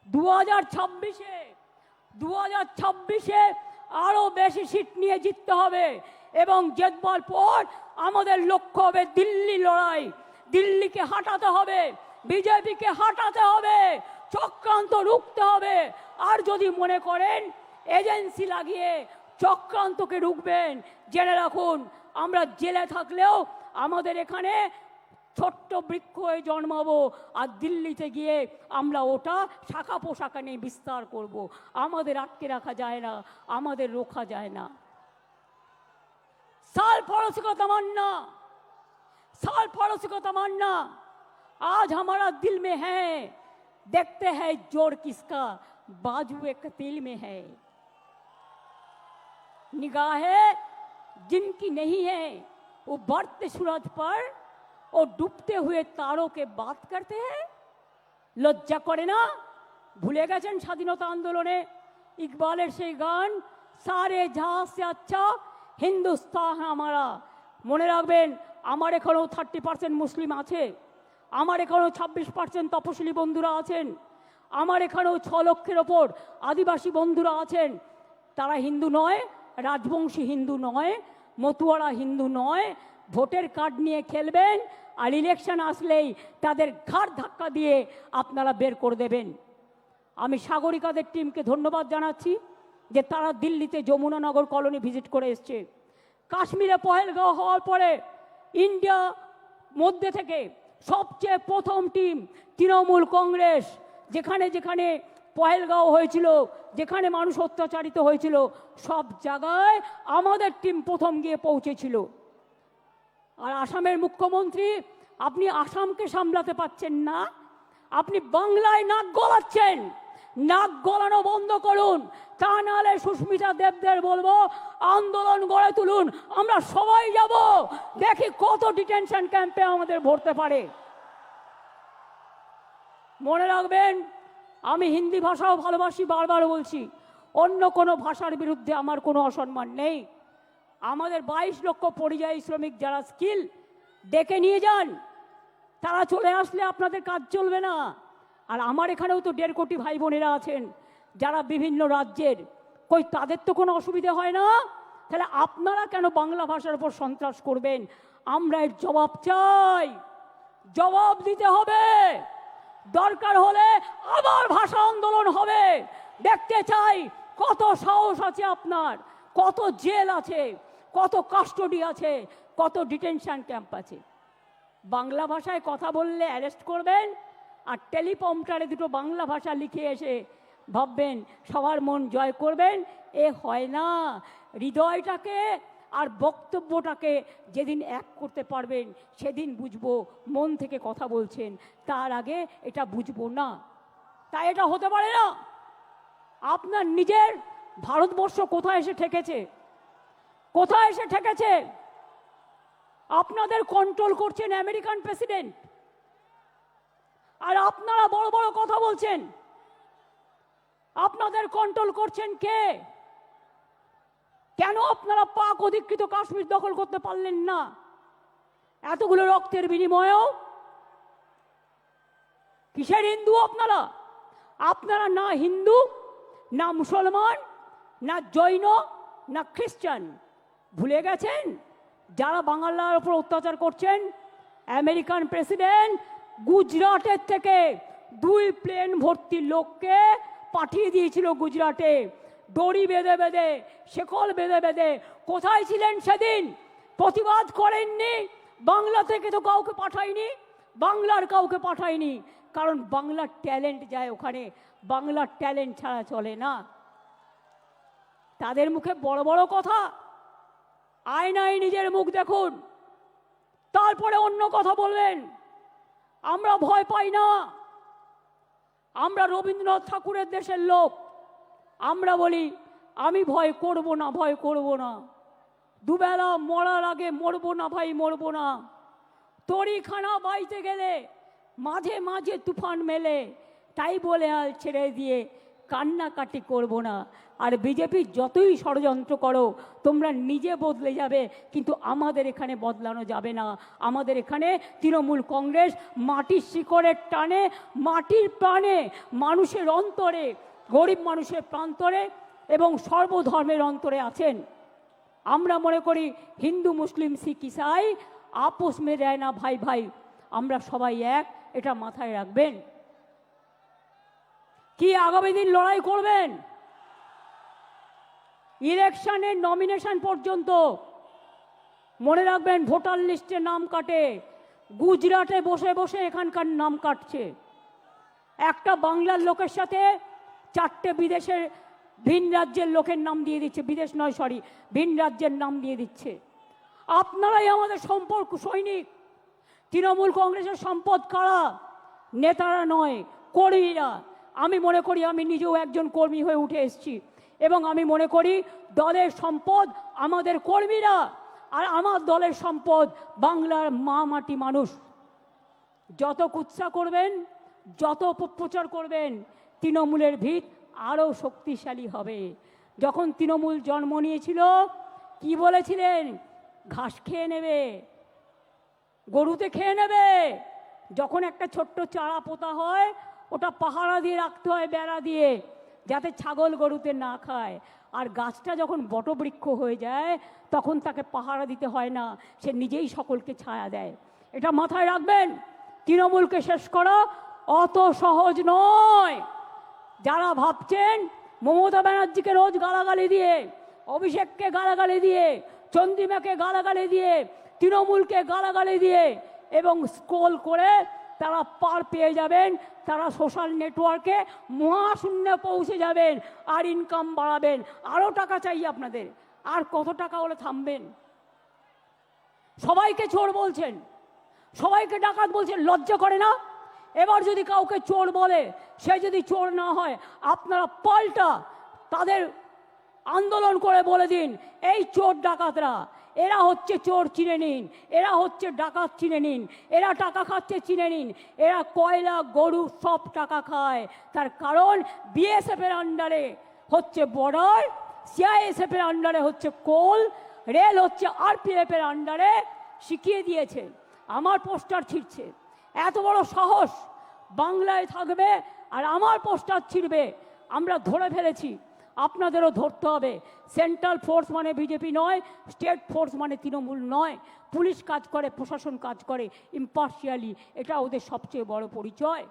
2026-এ আরো বেশি সিট নিয়ে জিততে হবে এবং জেতবার পর আমাদের লক্ষ্য হবে দিল্লি লড়াই। দিল্লিকে হাঁটাতে হবে, বিজেপিকে হাঁটাতে হবে, চক্রান্ত রুখতে হবে। আর যদি মনে করেন এজেন্সি লাগিয়ে চক্রান্তকে রুখবেন, জেনে রাখুন আমরা জেলে থাকলেও আমাদের এখানে ছোট্ট বৃক্ষ হয়ে জন্মাবো, আর দিল্লিতে গিয়ে আমরা ওটা শাখা পোশাখা নিয়ে বিস্তার করব। আমাদের আটকে রাখা যায় না, আমাদের রোখা যায় না। साल पड़ोसी को तमन्ना, साल पड़ोसी को तमन्ना आज हमारा दिल में है। देखते हैं जोर किसका बाजुए कतील में है। निगाहें जिनकी नहीं है वो बढ़ते सूरज पर और डूबते हुए तारों के बात करते हैं। লজ্জা করে না? ভুলে গেছেন স্বাধীনতা আন্দোলনে ইকবালের সেই গান, সারে জাহাজ সে আচ্ছা হিন্দুস্তান আমারা। মনে রাখবেন, আমার এখানেও 30% মুসলিম আছে, আমার এখানেও 26% তপশিলি বন্ধুরা আছেন, আমার এখানেও 6 লক্ষের ওপর আদিবাসী বন্ধুরা আছেন। তারা হিন্দু নয়, রাজবংশী হিন্দু নয়, মতুয়ারা হিন্দু নয়। ভোটের কার্ড নিয়ে খেলবেন আর ইলেকশন আসলেই তাদের ঘাড় ধাক্কা দিয়ে আপনারা বের করে দেবেন। আমি সাগরিকাদের টিমকে ধন্যবাদ জানাচ্ছি যে তারা দিল্লিতে যমুনানগর কলোনি ভিজিট করে এসছে। কাশ্মীরে পহেলগাঁও হওয়ার পরে ইন্ডিয়া মধ্যে থেকে সবচেয়ে প্রথম টিম তৃণমূল কংগ্রেস। যেখানে যেখানে পহেলগাঁও হয়েছিল, যেখানে মানুষ অত্যাচারিত হয়েছিল, সব জায়গায় আমাদের টিম প্রথম গিয়ে পৌঁছেছিল। আর আসামের মুখ্যমন্ত্রী, আপনি আসামকে সামলাতে পারছেন না, আপনি বাংলায় নাক গলাচ্ছেন। নাক গলানো বন্ধ করুন, তা নাহলে সুস্মিতা দেবদের বলবো আন্দোলন গড়ে তুলুন। আমরা সবাই যাব, দেখি কত ডিটেনশন ক্যাম্পে আমাদের ভরতে পারে। মনে রাখবেন, আমি হিন্দি ভাষাও ভালোবাসি, বারবার বলছি, অন্য কোনো ভাষার বিরুদ্ধে আমার কোনো অসম্মান নেই। আমাদের 22 লক্ষ পরিযায়ী শ্রমিক যারা স্কিল, ডেকে নিয়ে যান। তারা চলে আসলে আপনাদের কাজ চলবে না। আর আমার এখানেও তো 1.5 কোটি ভাই বোনেরা আছেন যারা বিভিন্ন রাজ্যের, কই তাদের তো কোনো অসুবিধা হয় না। তাহলে আপনারা কেন বাংলা ভাষার উপর সন্ত্রাস করবেন? আমরা এর জবাব চাই, জবাব দিতে হবে। দরকার হলে আবার ভাষা আন্দোলন হবে। দেখতে চাই কত সাহস আছে আপনার, কত জেল আছে, কত কাস্টডি আছে, কত ডিটেনশন ক্যাম্প আছে। বাংলা ভাষায় কথা বললে অ্যারেস্ট করবেন, আর টেলিপ্রম্পটারে দুটো বাংলা ভাষা লিখে এসে ভাববেন সবার মন জয় করবেন। এ হয় না। হৃদয়টাকে আর বক্তব্যটাকে যেদিন এক করতে পারবেন সেদিন বুঝবো মন থেকে কথা বলছেন, তার আগে এটা বুঝবো না। তাই এটা হতে পারে না। আপনার নিজের ভারতবর্ষ কোথায় এসে ঠেকেছে? কোথায় এসে ঠেকেছে? আপনাদের কন্ট্রোল করছেন আমেরিকান প্রেসিডেন্ট, আর আপনারা বড় বড় কথা বলছেন। আপনাদের কন্ট্রোল করছেন কে? কেন আপনারা পাক অধিকৃত কাশ্মীর দখল করতে পারলেন না এতগুলো রক্তের বিনিময়েও? কিসের হিন্দু আপনারা? আপনারা না হিন্দু, না মুসলমান, না জৈন, না খ্রিস্টান। ভুলে গেছেন যারা বাংলার উপর অত্যাচার করছেন? আমেরিকান প্রেসিডেন্ট গুজরাটের থেকে 2 প্লেন ভর্তি লোককে পাঠিয়ে দিয়েছিল গুজরাটে, দড়ি বেঁধে বেঁধে, শেকল বেঁধে বেঁধে। কোথায় ছিলেন সেদিন? প্রতিবাদ করেননি। বাংলা থেকে তো কাউকে পাঠায়নি, বাংলার কাউকে পাঠায়নি, কারণ বাংলার ট্যালেন্ট যায় ওখানে। বাংলার ট্যালেন্ট ছাড়া চলে না। তাদের মুখে বড় বড় কথা, আয়নায় নিজের মুখ দেখুন। তারপরে অন্য কথা বলবেন। আমরা ভয় পাই না, আমরা রবীন্দ্রনাথ ঠাকুরের দেশের লোক। আমরা বলি আমি ভয় করব না, ভয় করব না, দুবেলা মরার আগে মরবো না ভাই, মরবো না। তরিখানা বাইতে গেলে মাঝে মাঝে তুফান মেলে, তাই বলে হাল ছেড়ে দিয়ে কান্নাকাটি করব না। আর বিজেপি যতই ষড়যন্ত্র করো তোমরা নিজে বদলে যাবে, কিন্তু আমাদের এখানে বদলানো যাবে না। আমাদের এখানে তৃণমূল কংগ্রেস মাটির শিকড়ের টানে, মাটির প্রাণে, মানুষের অন্তরে, গরিব মানুষের প্রান্তরে এবং সর্বধর্মের অন্তরে আছেন। আমরা মনে করি হিন্দু মুসলিম শিখ ইসাই আপোষ মে দেয় না ভাই ভাই, আমরা সবাই এক, এটা মাথায় রাখবেন। কি আগামী দিন লড়াই করবেন? ইলেকশনের নমিনেশন পর্যন্ত মনে রাখবেন, ভোটার লিস্টে নাম কাটে, গুজরাটে বসে বসে এখানকার নাম কাটছে। একটা বাংলার লোকের সাথে 4টে বিদেশের ভিন রাজ্যের লোকের নাম দিয়ে দিচ্ছে, বিদেশ নয় সরি, ভিন রাজ্যের নাম দিয়ে দিচ্ছে। আপনারাই আমাদের সম্পর্ক সৈনিক। তৃণমূল কংগ্রেসের সম্পদ কারা? নেতারা নয়, কর্মীরা। আমি মনে করি, আমি নিজেও একজন কর্মী হয়ে উঠে এসেছি, এবং আমি মনে করি দলের সম্পদ আমাদের কর্মীরা, আর আমার দলের সম্পদ বাংলার মা মাটি মানুষ। যত কুৎসা করবেন, যত অপপ্রচার করবেন, তৃণমূলের ভিত আরও শক্তিশালী হবে। যখন তৃণমূল জন্ম নিয়েছিল কি বলেছিলেন? ঘাস খেয়ে নেবে, গরুতে খেয়ে নেবে। যখন একটা ছোট্ট চারা পোতা হয় ওটা পাহারা দিয়ে রাখতে হয়, বেড়া দিয়ে, যাতে ছাগল গরুতে না খায়। আর গাছটা যখন বটবৃক্ষ হয়ে যায় তখন তাকে পাহারা দিতে হয় না, সে নিজেই সকলকে ছায়া দেয়। এটা মাথায় রাখবেন। তৃণমূলকে শেষ করা অত সহজ নয়। যারা ভাবছেন মমতা ব্যানার্জিকে রোজ গালাগালি দিয়ে, অভিষেককে গালাগালি দিয়ে, চন্দ্রিমাকে গালাগালি দিয়ে, তৃণমূলকে গালাগালি দিয়ে এবং স্ক্রোল করে তারা পার পেয়ে যাবেন, তারা সোশ্যাল নেটওয়ার্কে মহাশূন্যে পৌঁছে যাবেন আর ইনকাম বাড়াবেন। আরও টাকা চাই আপনাদের। আর কত টাকা হলে থামবেন? সবাইকে চোর বলছেন, সবাইকে ডাকাত বলছেন, লজ্জা করে না? এবার যদি কাউকে চোর বলে, সে যদি চোর না হয়, আপনারা পাল্টা তাদের আন্দোলন করে বলে দিন, এই চোর ডাকাতরা, এরা হচ্ছে চোর, চিনে নিন। এরা হচ্ছে ডাকাত, চিনে নিন। এরা টাকা খাচ্ছে, চিনে নিন। এরা কয়লা, গরু সব টাকা খায়। তার কারণ বিএসএফের আন্ডারে হচ্ছে বর্ডার, সিআইএসএফের আন্ডারে হচ্ছে কোল, রেল হচ্ছে আরপিএফের আন্ডারে। শিখিয়ে দিয়েছে। আমার পোস্টার ছিঁড়ছে, এত বড় সাহস! বাংলায় থাকবে আর আমার পোস্টার ছিঁড়বে। আমরা ধরে ফেলেছি, আপনাদেরও ধরতে হবে। সেন্ট্রাল ফোর্স মানে বিজেপি নয়, স্টেট ফোর্স মানে তৃণমূল নয়। পুলিশ কাজ করে, প্রশাসন কাজ করে ইম্পার্শিয়ালি, এটা ওদের সবচেয়ে বড় পরিচয়।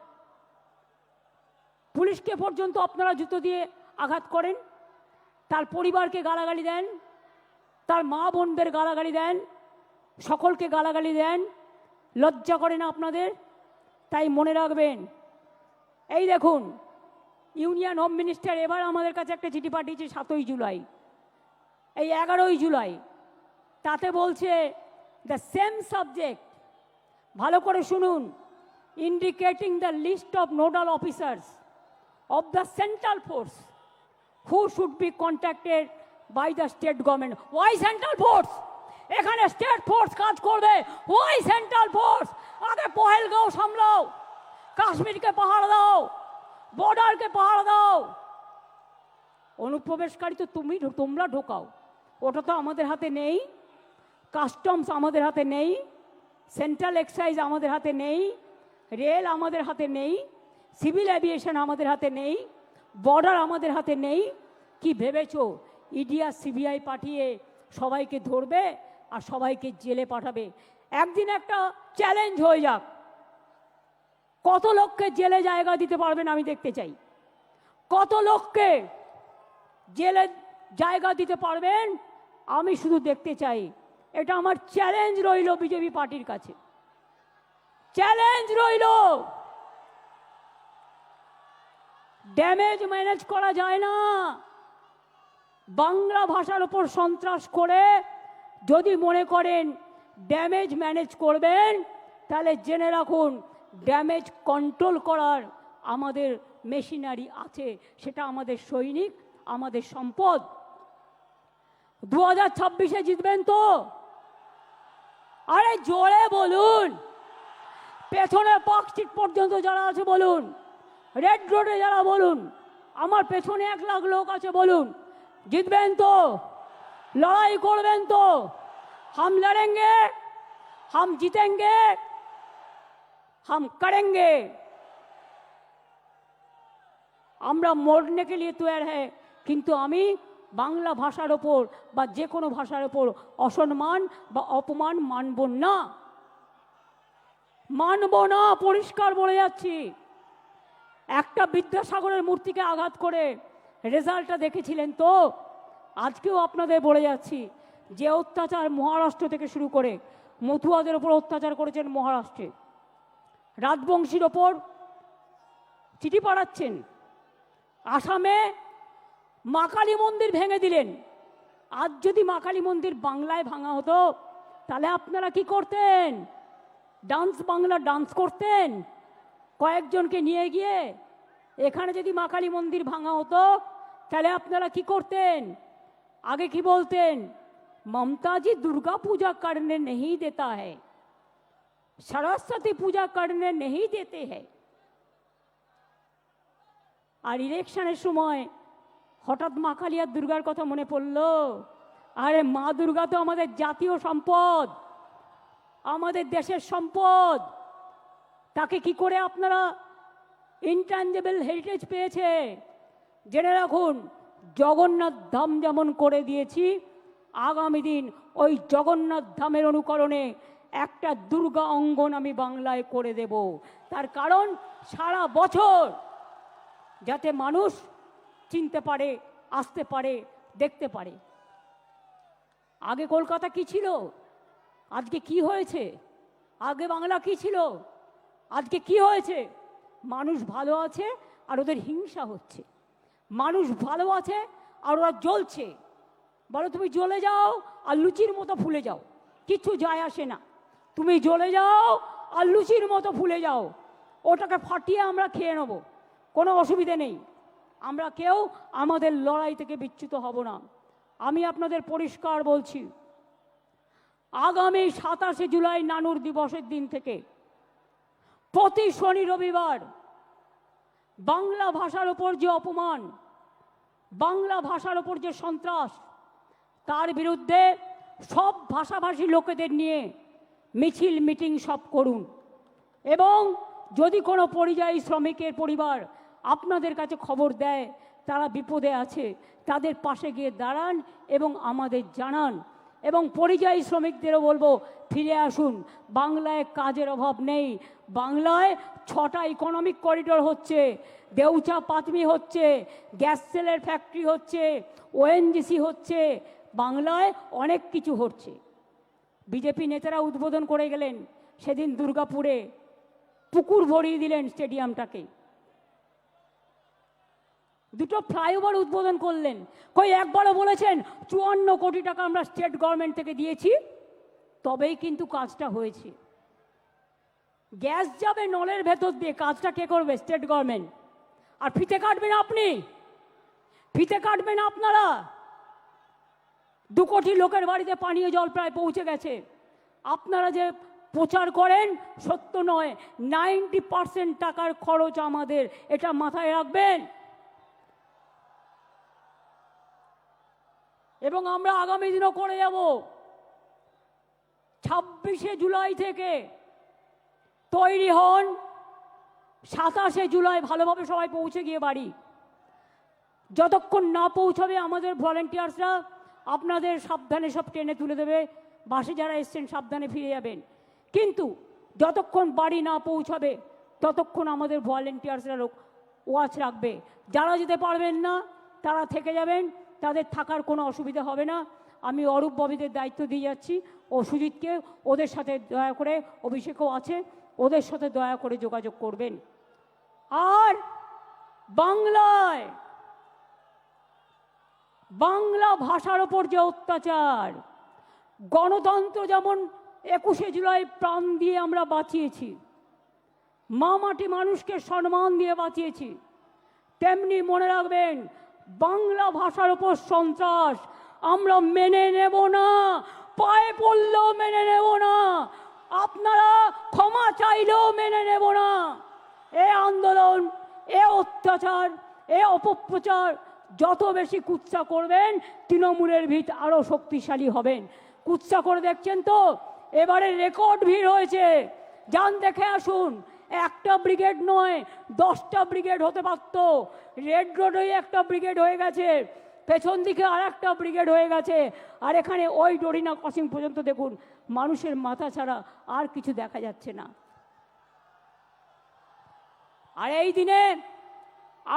পুলিশকে পর্যন্ত আপনারা জুতো দিয়ে আঘাত করেন, তার পরিবারকে গালাগালি দেন, তার মা বোনদের গালাগালি দেন, সকলকে গালাগালি দেন। লজ্জা করে না আপনাদের? তাই মনে রাখবেন, এই দেখুন, ইউনিয়ন হোম মিনিস্টার এবার আমাদের কাছে একটা চিঠি পাঠিয়েছে 7ই জুলাই, এই 11ই জুলাই। তাতে বলছে দ্য সেম সাবজেক্ট, ভালো করে শুনুন, indicating the list of nodal officers of the central force who should be contacted by the state government. Why central force? এখানে স্টেট ফোর্স কাজ করবে। Why central force? আগে পহেলগাঁও সামলাও, কাশ্মীরকে পাহাড় দাও, বর্ডারকে পাহাড় দাও। অনুপ্রবেশকারী তো তোমরা ঢোকাও, ওটা তো আমাদের হাতে নেই। কাস্টমস আমাদের হাতে নেই, সেন্ট্রাল এক্সাইজ আমাদের হাতে নেই, রেল আমাদের হাতে নেই, সিভিল অ্যাভিয়েশন আমাদের হাতে নেই, বর্ডার আমাদের হাতে নেই। কি ভেবেছো ইডি আর সিবিআই পাঠিয়ে সবাইকে ধরবে আর সবাইকে জেলে পাঠাবে? একদিন একটা চ্যালেঞ্জ হয়ে যাক, কত লোককে জেলে জায়গা দিতে পারবেন আমি দেখতে চাই। কত লোককে জেলে জায়গা দিতে পারবেন আমি শুধু দেখতে চাই। এটা আমার চ্যালেঞ্জ রইল বিজেপি পার্টির কাছে, চ্যালেঞ্জ রইল। ড্যামেজ ম্যানেজ করা যায় না। বাংলা ভাষার উপর সন্ত্রাস করে যদি মনে করেন ড্যামেজ ম্যানেজ করবেন, তাহলে জেনে রাখুন ড্যামেজ কন্ট্রোল করার আমাদের মেশিনারি আছে, সেটা আমাদের সৈনিক, আমাদের সম্পদ। 2026-এ জিতবেন তো? আরে জোরে বলুন। পেছনে পার্কস্ট্রিট পর্যন্ত যারা আছে বলুন, রেড রোডে যারা বলুন, আমার পেছনে 1 লাখ লোক আছে বলুন, জিতবেন তো? লড়াই করবেন তো? हम लड़ेंगे, हम जीतेंगे, हम करेंगे। আমরা মরने के लिए तैयार है, কিন্তু আমি বাংলা ভাষার ওপর বা যে কোনো ভাষার ওপর অসম্মান বা অপমান মানব না, মানব না, পরিষ্কার বলে যাচ্ছি। একটা বিদ্যাসাগরের মূর্তিকে আঘাত করে রেজাল্টটা দেখেছিলেন তো? আজকেও আপনাদের বলে যাচ্ছি, যে অত্যাচার মহারাষ্ট্র থেকে শুরু করে মতুয়াদের ওপর অত্যাচার করেছেন মহারাষ্ট্রে, রাজবংশীর ওপর চিঠি পাঠাচ্ছেন, আসামে মা কালী মন্দির ভেঙে দিলেন। আজ যদি মা কালী মন্দির বাংলায় ভাঙা হতো তাহলে আপনারা কি করতেন? ডান্স বাংলা ডান্স করতেন কয়েকজনকে নিয়ে গিয়ে। এখানে যদি মা কালী মন্দির ভাঙা হতো তাহলে আপনারা কি করতেন? আগে কি বলতেন? ममता जी दुर्गा पूजा करने नहीं देता है, सरस्वती पूजा करने नहीं देते हैं। আর ইলেকশনের সময় হঠাৎ মা কালী আর দুর্গার কথা মনে পড়লো। আরে মা দুর্গা তো আমাদের জাতীয় সম্পদ, আমাদের দেশের সম্পদ। তাকে কি করে আপনারা ইনট্যাঞ্জেবল হেরিটেজ পেয়েছে? জেনে রাখুন, জগন্নাথ ধাম যেমন করে দিয়েছি, আগামী দিন ওই জগন্নাথ ধামের অনুকরণে একটা দুর্গা অঙ্গন আমি বাংলায় করে দেব। তার কারণ সারা বছর যাতে মানুষ চিনতে পারে, আসতে পারে, দেখতে পারে। আগে কলকাতা কি ছিল, আজকে কি হয়েছে? আগে বাংলা কি ছিল, আজকে কি হয়েছে? মানুষ ভালো আছে আর ওদের হিংসা হচ্ছে, মানুষ ভালো আছে আর ওরা জ্বলছে। বলো তুমি জ্বলে যাও আর লুচির মতো ফুলে যাও, কিছু যায় আসে না। তুমি জ্বলে যাও আর লুচির মতো ফুলে যাও, ওটাকে ফাটিয়ে আমরা খেয়ে নেব, কোনো অসুবিধে নেই। আমরা কেউ আমাদের লড়াই থেকে বিচ্যুত হব না। আমি আপনাদের পরিষ্কার বলছি, আগামী 27শে জুলাই নানুর দিবসের দিন থেকে প্রতি শনি রবিবার বাংলা ভাষার ওপর যে অপমান, বাংলা ভাষার ওপর যে সন্ত্রাস, তার বিরুদ্ধে সব ভাষাভাষী লোকেদের নিয়ে মিছিল মিটিং সব করুন। এবং যদি কোনো পরিযায়ী শ্রমিকের পরিবার আপনাদের কাছে খবর দেয় তারা বিপদে আছে, তাদের পাশে গিয়ে দাঁড়ান এবং আমাদের জানান। এবং পরিযায়ী শ্রমিকদেরও বলবো ফিরে আসুন, বাংলায় কাজের অভাব নেই। বাংলায় 6টা ইকোনমিক করিডোর হচ্ছে, দেউচা পাতমি হচ্ছে, গ্যাস সেলের ফ্যাক্টরি হচ্ছে, ওএনজিসি হচ্ছে, বাংলায় অনেক কিছু হচ্ছে। বিজেপি নেতারা উদ্বোধন করে গেলেন সেদিন দুর্গাপুরে, পুকুর ভরিয়ে দিলেন স্টেডিয়ামটাকে, 2টো ফ্লাইওভার উদ্বোধন করলেন। কই একবারও বলেছেন 54 কোটি টাকা আমরা স্টেট গভর্নমেন্ট থেকে দিয়েছি, তবেই কিন্তু কাজটা হয়েছে। গ্যাস যাবে নলের ভেতর দিয়ে, কাজটা কে করবে? State government. আর ফিতে কাটবেন আপনি, ফিতে কাটবেন আপনারা। 2 কোটি লোকের বাড়িতে পানীয় জল প্রায় পৌঁছে গেছে। আপনারা যে প্রচার করেন সত্য নয়, 90% টাকার খরচ আমাদের, এটা মাথায় রাখবেন। এবং আমরা আগামী দিনও করে যাব। 26শে জুলাই থেকে তৈরি হন, 27শে জুলাই ভালোভাবে সবাই পৌঁছে গিয়ে বাড়ি। যতক্ষণ না পৌঁছাবে আমাদের ভলেন্টিয়ার্সরা আপনাদের সাবধানে সব টেনে তুলে দেবে, বাসে যারা এসছেন সাবধানে ফিরে যাবেন। কিন্তু যতক্ষণ বাড়ি না পৌঁছাবে ততক্ষণ আমাদের ভলেন্টিয়ার্সরা ওয়াচ রাখবে। যারা যেতে পারবেন না তারা থেকে যাবেন, তাদের থাকার কোনো অসুবিধা হবে না। আমি অরূপ ববিদের দায়িত্ব দিয়ে যাচ্ছি ও সুজিতকে, ওদের সাথে দয়া করে, অভিষেকও আছে, ওদের সাথে দয়া করে যোগাযোগ করবেন। আর বাংলায় বাংলা ভাষার ওপর যে অত্যাচার, গণতন্ত্র যেমন 21শে জুলাই প্রাণ দিয়ে আমরা বাঁচিয়েছি, মা মাটি মানুষকে সম্মান দিয়ে বাঁচিয়েছি, তেমনি মনে রাখবেন বাংলা ভাষার উপর সন্ত্রাস আমরা মেনে নেব না, পায়ে পড়লেও মেনে নেব না, আপনারা ক্ষমা চাইলেও মেনে নেব না। এ আন্দোলন, এ অত্যাচার, এ অপপ্রচার যত বেশি কুৎসা করবেন তৃণমূলের ভিত আরো শক্তিশালী হবেন। কুৎসা করে দেখছেন তো, এবারে রেকর্ড ভিড় হয়েছে, যান দেখে আসুন। একটা ব্রিগেড নয়, 10টা ব্রিগেড হতে পারত। রেড রোডে একটা ব্রিগেড হয়ে গেছে, পেছন দিকে আর একটা ব্রিগেড হয়ে গেছে, আর এখানে ওই ডরিনা ক্রসিং পর্যন্ত দেখুন, মানুষের মাথা ছাড়া আর কিছু দেখা যাচ্ছে না। আর এই দিনে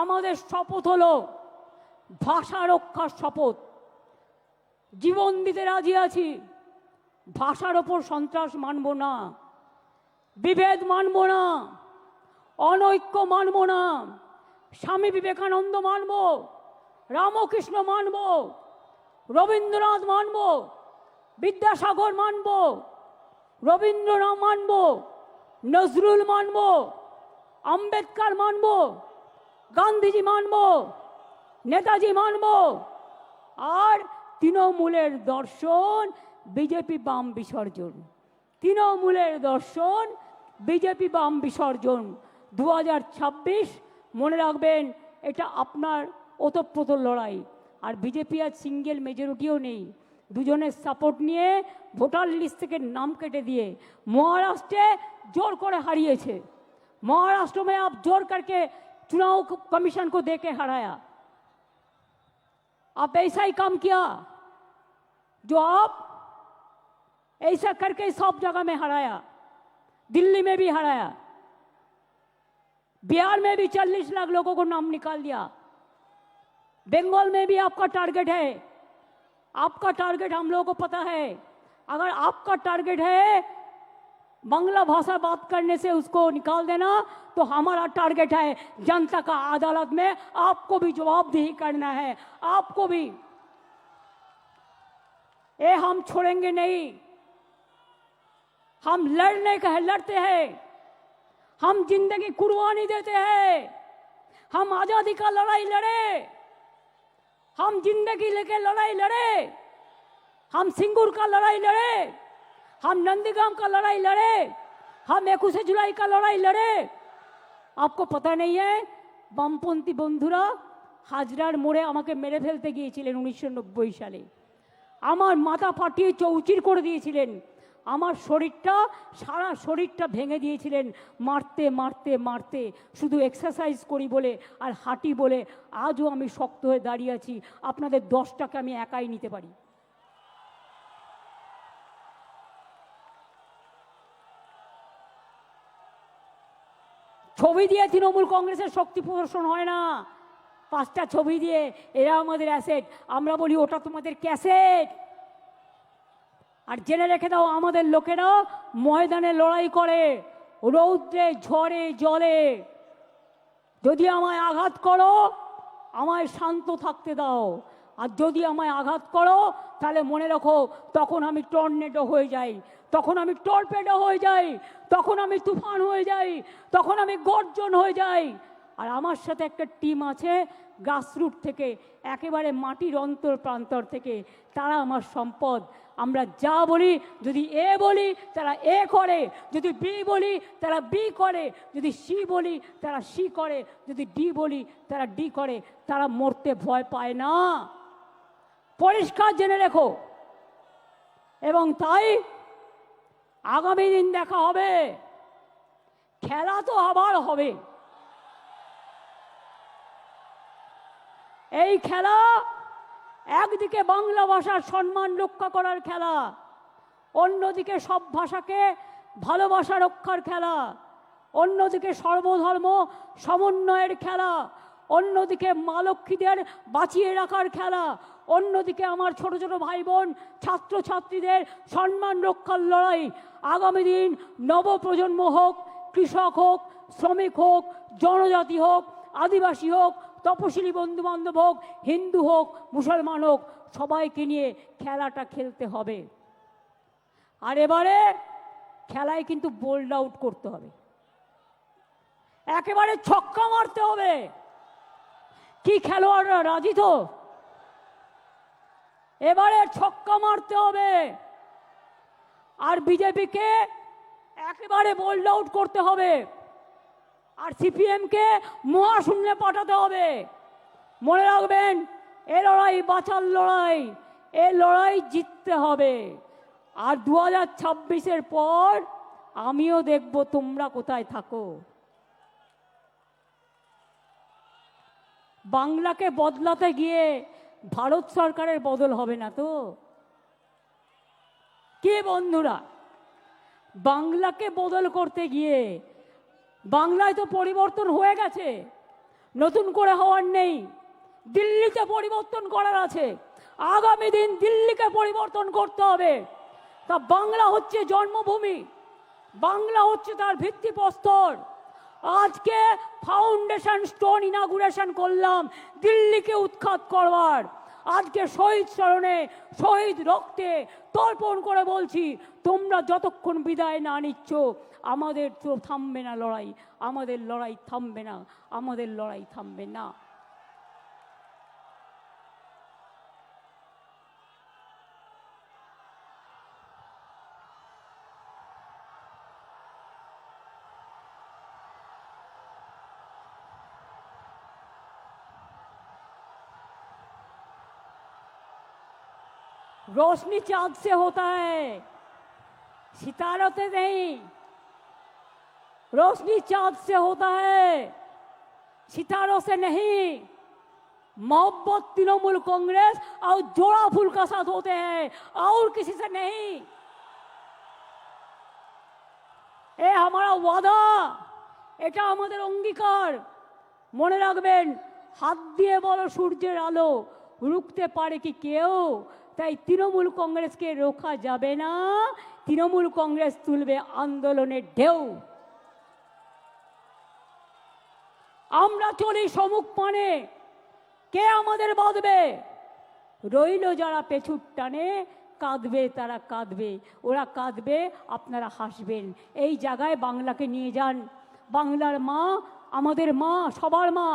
আমাদের শপথ হলো ভাষা রক্ষার শপথ। জীবন দিতে রাজি আছি, ভাষার ওপর সন্ত্রাস মানব না, বিভেদ মানব না, অনৈক্য মানব না। স্বামী বিবেকানন্দ মানব, রামকৃষ্ণ মানব, রবীন্দ্রনাথ মানব, বিদ্যাসাগর মানব, রবীন্দ্রনাথ মানব, নজরুল মানব, আম্বেদকর মানব, গান্ধীজি মানব, নেতাজি মানব। আর তৃণমূলের দর্শন বিজেপি বাম বিসর্জন, তৃণমূলের দর্শন বিজেপি বাম বিসর্জন। 2026 মনে রাখবেন, এটা আপনার ওতপ্রোত লড়াই। আর বিজেপি আজ সিঙ্গেল মেজরিটিও নেই, দুজনের সাপোর্ট নিয়ে ভোটার লিস্ট থেকে নাম কেটে দিয়ে মহারাষ্ট্রে জোর করে হারিয়েছে। महाराष्ट्र में आप जोर करके चुनाव कमीशन को देके हराया। आप ऐसा ही काम किया जो आप ऐसा करके सब जगह में हराया, दिल्ली में भी हराया, बिहार में भी 40 लाख लोगों को नाम निकाल दिया, बंगाल में भी आपका टारगेट है। आपका टारगेट हम लोगों को पता है। अगर आपका टारगेट है बांग्ला भाषा बात करने से उसको निकाल देना, तो हमारा टारगेट है जनता का अदालत में आपको भी जवाबदेही करना है, आपको भी। ये हम छोड़ेंगे नहीं, हम लड़ने का लड़ते हैं, हम जिंदगी कुर्बानी देते हैं, हम आजादी का लड़ाई लड़े, हम जिंदगी लेके लड़ाई लड़े, हम सिंगूर का लड़ाई लड़े, हम नंदीग्राम का लड़ाई लड़े, हम 21 जुलाई का लड़ाई लड़े। आपको पता नहीं है, বামপন্থী বন্ধুরা হাজরার মোড়ে আমাকে মেরে ফেলতে গিয়েছিলেন 1990 সালে। আমার মাথা ফাটিয়ে চৌচির করে দিয়েছিলেন, আমার শরীরটা সারা শরীরটা ভেঙে দিয়েছিলেন মারতে মারতে মারতে। শুধু এক্সারসাইজ করি বলে আর হাঁটি বলে আজও আমি শক্ত হয়ে দাঁড়িয়ে আছি। আপনাদের 10টাকে আমি একাই নিতে পারি। ছবি দিয়ে তৃণমূল কংগ্রেসের শক্তি প্রদর্শন হয় না, 5টা ছবি দিয়ে এরা আমাদের অ্যাসেট, আমরা বলি ওটা তোমাদের ক্যাসেট। আর জেনে রেখে দাও, আমাদের লোকেরা ময়দানে লড়াই করে, রৌদ্রে ঝড়ে জলে। যদি আমায় আঘাত করো, আমায় শান্ত থাকতে দাও, আর যদি আমায় আঘাত করো তাহলে মনে রাখো তখন আমি টর্নেডো হয়ে যাই, তখন আমি টর্পেডো হয়ে যাই, তখন আমি তুফান হয়ে যাই, তখন আমি গর্জন হয়ে যাই। আর আমার সাথে একটা টিম আছে গ্রাসরুট থেকে, একেবারে মাটির অন্তর প্রান্তর থেকে, তারা আমার সম্পদ। আমরা যা বলি, যদি এ বলি তারা এ করে, যদি বি বলি তারা বি করে, যদি সি বলি তারা সি করে, যদি ডি বলি তারা ডি করে। তারা মরতে ভয় পায় না, পরিষ্কার জেনে রেখো। এবং তাই আগামী দিন দেখা হবে, খেলা তো আবার হবে। এই খেলা একদিকে বাংলা ভাষার সম্মান রক্ষা করার খেলা, অন্যদিকে সব ভাষাকে ভালোবাসা রক্ষার খেলা, অন্যদিকে সর্বধর্ম সমন্বয়ের খেলা, অন্যদিকে মা লক্ষ্মীদের বাঁচিয়ে রাখার খেলা, অন্যদিকে আমার ছোট ছোট ভাই বোন ছাত্রছাত্রীদের সম্মান রক্ষার লড়াই। আগামী দিন নবপ্রজন্ম হোক, কৃষক হোক, শ্রমিক হোক, জনজাতি হোক, আদিবাসী হোক, তপশিলি বন্ধুবান্ধব হোক, হিন্দু হোক, মুসলমান হোক, সবাইকে নিয়ে খেলাটা খেলতে হবে। আর এবারে খেলায় কিন্তু বোল্ড আউট করতে হবে, একেবারে ছক্কা মারতে হবে। কি খেলোয়াড়রা রাজি তো? এবারে ছক্কা মারতে হবে আর বিজেপিকে একেবারে বোল্ড আউট করতে হবে আর সিপিএমকে মহাশূন্যে পাঠাতে হবে। মনে রাখবেন, এ লড়াই বাঁচার লড়াই, এ লড়াই জিততে হবে। আর 2026-এর পর আমিও দেখব তোমরা কোথায় থাকো। বাংলাকে বদলাতে গিয়ে ভারত সরকারের বদল হবে না তো? কি বন্ধুরা, বাংলাকে বদল করতে গিয়ে, বাংলায় তো পরিবর্তন হয়ে গেছে, নতুন করে হওয়ার নেই। দিল্লিতে পরিবর্তন করার আছে, আগামী দিন দিল্লিকে পরিবর্তন করতে হবে। তা বাংলা হচ্ছে জন্মভূমি, বাংলা হচ্ছে তার ভিত্তিপ্রস্তর। আজকে ফাউন্ডেশন স্টোন ইনাগুরেশন করলাম দিল্লিকে উৎখাত করবার। আজকে শহীদ স্মরণে, শহীদ রক্তে তর্পণ করে বলছি, তোমরা যতক্ষণ বিদায় না নিচ্ছ আমাদের তো থামবে না লড়াই, আমাদের লড়াই থামবে না, আমাদের লড়াই থামবে না। रोशनी चांद से होता है, सितारों से नहीं। रोशनी चांद से होता है, सितारों से नहीं। मोहब्बत तृणमूल कांग्रेस और जोड़ा फूल का साथ होते हैं और किसी से नहीं। ये हमारा वादा, এটা আমাদের অঙ্গীকার। মনে রাখবেন, হাত দিয়ে বলো সূর্যের আলো, রুখতে পারে কি কেউ? তাই তৃণমূল কংগ্রেসকে রোখা যাবে না, তৃণমূল কংগ্রেস তুলবে আন্দোলনের ঢেউ। আমরা চলি সমুখ পানে, কে আমাদের বাঁধবে? রইল যারা পেছুর টানে, কাঁদবে তারা কাঁদবে, ওরা কাঁদবে আপনারা হাসবেন। এই জায়গায় বাংলাকে নিয়ে যান। বাংলার মা আমাদের মা, সবার মা।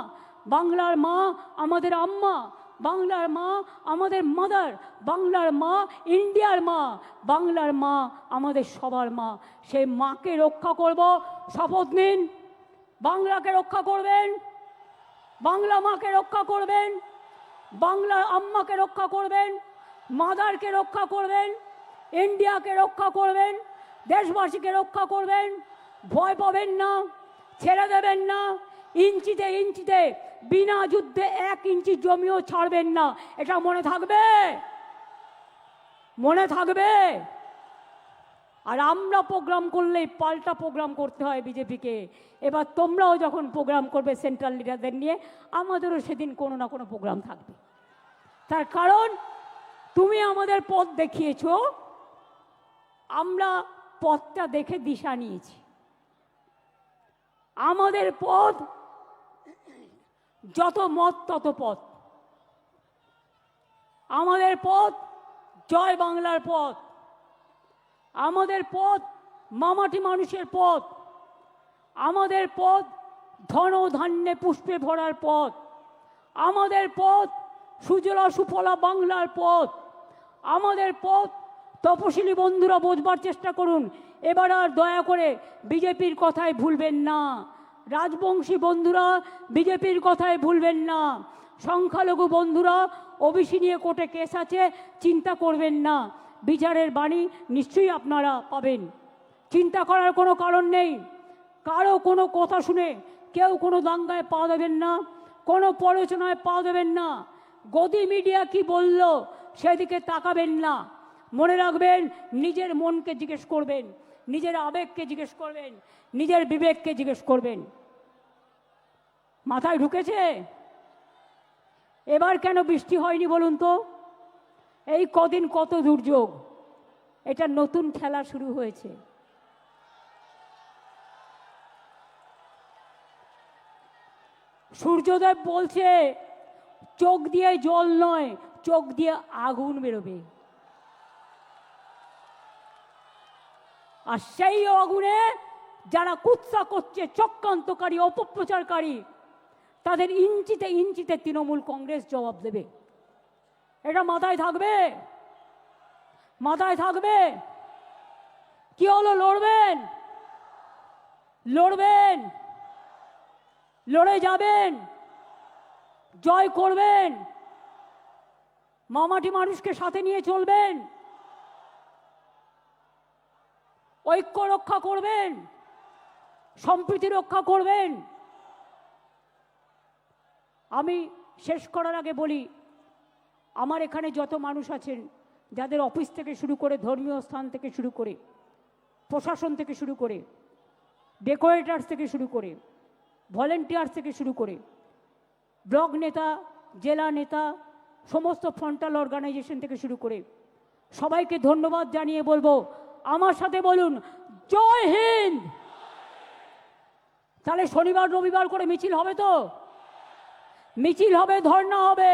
বাংলার মা আমাদের আম্মা, বাংলার মা আমাদের মাদার, বাংলার মা ইন্ডিয়ার মা, বাংলার মা আমাদের সবার মা। সেই মাকে রক্ষা করব, শপথ নিন। বাংলাকে রক্ষা করবেন, বাংলা মাকে রক্ষা করবেন, বাংলার আম্মাকে রক্ষা করবেন, মাদারকে রক্ষা করবেন, ইন্ডিয়াকে রক্ষা করবেন, দেশবাসীকে রক্ষা করবেন। ভয় পাবেন না, ছেড়ে দেবেন না। ইঞ্চিতে ইঞ্চিতে, বিনা যুদ্ধে 1 ইঞ্চি জমিও ছাড়বেন না। এটা মনে থাকবে, মনে থাকবে। আর আমরা প্রোগ্রাম করলেই পাল্টা প্রোগ্রাম করতে হয় বিজেপিকে। এবার তোমরাও যখন প্রোগ্রাম করবে সেন্ট্রাল লিডারদের নিয়ে, আমাদেরও সেদিন কোনো না কোনো প্রোগ্রাম থাকবে। তার কারণ তুমি আমাদের পথ দেখিয়েছ, আমরা পথটা দেখে দিশা নিয়েছি। আমাদের পথ যত মত তত পথ, আমাদের পথ জয় বাংলার পথ, আমাদের পথ মামাটি মানুষের পথ, আমাদের পথ ধন ধান্যে পুষ্পে ভরার পথ, আমাদের পথ সুজলা সুফলা বাংলার পথ, আমাদের পথ। তপশিলি বন্ধুরা বোঝবার চেষ্টা করুন, এবার আর দয়া করে বিজেপির কথায় ভুলবেন না। রাজবংশী বন্ধুরা বিজেপির কথায় ভুলবেন না। সংখ্যালঘু বন্ধুরা, ওবিসি নিয়ে কোর্টে কেস আছে, চিন্তা করবেন না। বিচারের বাণী নিশ্চয়ই আপনারা পাবেন, চিন্তা করার কোনো কারণ নেই। কারো কোনো কথা শুনে কেউ কোনো দাঙ্গায় পা দেবেন না, কোনো প্ররোচনায় পা দেবেন না। গদি মিডিয়া কি বলল সেদিকে তাকাবেন না। মনে রাখবেন, নিজের মনকে জিজ্ঞেস করবেন, নিজের আবেগকে জিজ্ঞেস করবেন, নিজের বিবেককে জিজ্ঞেস করবেন। মাথায় ঢুকেছে? এবার কেন বৃষ্টি হয়নি বলুন তো? এই কদিন কত দুর্যোগ, এটা নতুন খেলা শুরু হয়েছে। সূর্যদেব বলছে চোখ দিয়ে জল নয়, চোখ দিয়ে আগুন বেরোবে। আর সেই আগুনে যারা কুৎসা করছে, চক্রান্তকারী, অপপ্রচারকারী, তাদের ইঞ্চিতে ইঞ্চিতে তৃণমূল কংগ্রেস জবাব দেবে। এটা মাথায় থাকবে, মাথায় থাকবে। কি হলো? লড়বেন, লড়বেন, লড়ে যাবেন, জয় করবেন, মামাটি মানুষকে সাথে নিয়ে চলবেন, ঐক্য রক্ষা করবেন, সম্প্রীতি রক্ষা করবেন। আমি শেষ করার আগে বলি, আমার এখানে যত মানুষ আছেন, যাদের অফিস থেকে শুরু করে, ধর্মীয় স্থান থেকে শুরু করে, প্রশাসন থেকে শুরু করে, ডেকোরেটার্স থেকে শুরু করে, ভলেন্টিয়ার্স থেকে শুরু করে, ব্লক নেতা, জেলা নেতা, সমস্ত ফ্রন্টাল অর্গানাইজেশন থেকে শুরু করে সবাইকে ধন্যবাদ জানিয়ে বলবো, আমার সাথে বলুন জয় হিন্দ। তাহলে শনিবার রবিবার করে মিছিল হবে তো? মিছিল হবে, ধর্ণা হবে।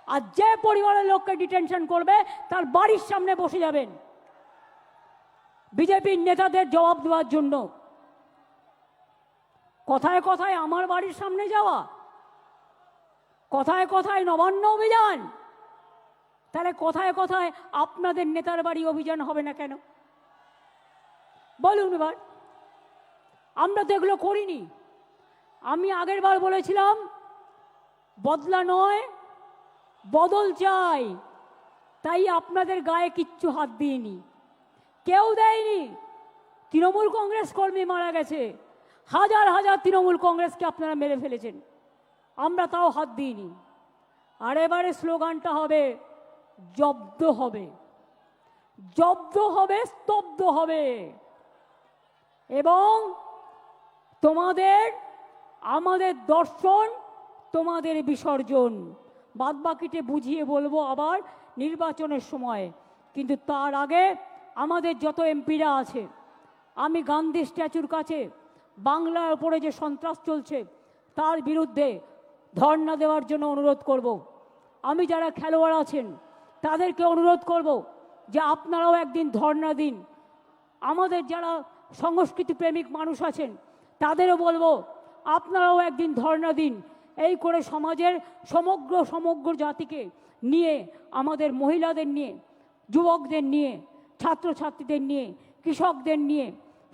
আর যে পরিবারের লোককে ডিটেনশন করবে তার বাড়ির সামনে বসে যাবেন বিজেপির নেতাদের জবাব দেওয়ার জন্য। কথায় কথায় আমার বাড়ির সামনে যাওয়া, কথায় কথায় নবান্ন অভিযান, তাহলে কথায় কথায় আপনাদের নেতার বাড়ি অভিযান হবে না কেন? বলুন এবার। আমরা তো এগুলো করিনি। আমি আগের বার বলেছিলাম বদলা নয়, বদল চাই। তাই আপনাদের গায়ে কিচ্ছু হাত দিইনি, কেউ দেয়নি। তৃণমূল কংগ্রেস কর্মী মারা গেছে, হাজার হাজার তৃণমূল কংগ্রেসকে আপনারা মেরে ফেলেছেন, আমরা তাও হাত দিইনি। আর এবারে স্লোগানটা হবে জব্দ হবে, জব্দ হবে, স্তব্ধ হবে। এবং তোমাদের, আমাদের দর্শন, তোমাদের বিসর্জন। বাদবাকিতে বুঝিয়ে বলবো আবার নির্বাচনের সময়। কিন্তু তার আগে আমাদের যত এমপিরা আছে, আমি গান্ধী স্ট্যাচুর কাছে বাংলার উপরে যে সন্ত্রাস চলছে তার বিরুদ্ধে ধর্ণা দেওয়ার জন্য অনুরোধ করব। আমি যারা খেলোয়াড় আছেন তাদেরকে অনুরোধ করব যে আপনারাও একদিন ধর্ণা দিন। আমাদের যারা সংস্কৃতি প্রেমিক মানুষ আছেন তাদেরও বলবো আপনারাও একদিন ধর্ণা দিন। এই করে সমাজের সমগ্র জাতিকে নিয়ে, আমাদের মহিলাদের নিয়ে, যুবকদের নিয়ে, ছাত্রছাত্রীদের নিয়ে, কৃষকদের নিয়ে,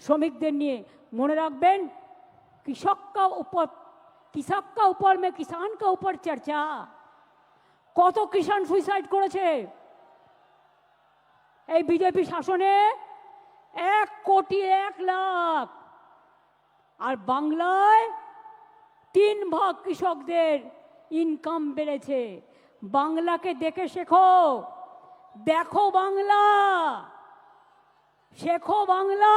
শ্রমিকদের নিয়ে, মনে রাখবেন কৃষক কা উপর মে কিষান কা উপর চর্চা। কত কিষান সুইসাইড করেছে এই বিজেপি শাসনে? 1,01,00,000। আর বাংলায় 3 ভাগ কৃষকদের ইনকাম বেড়েছে। বাংলাকে দেখে শেখো, দেখো বাংলা, শেখো বাংলা।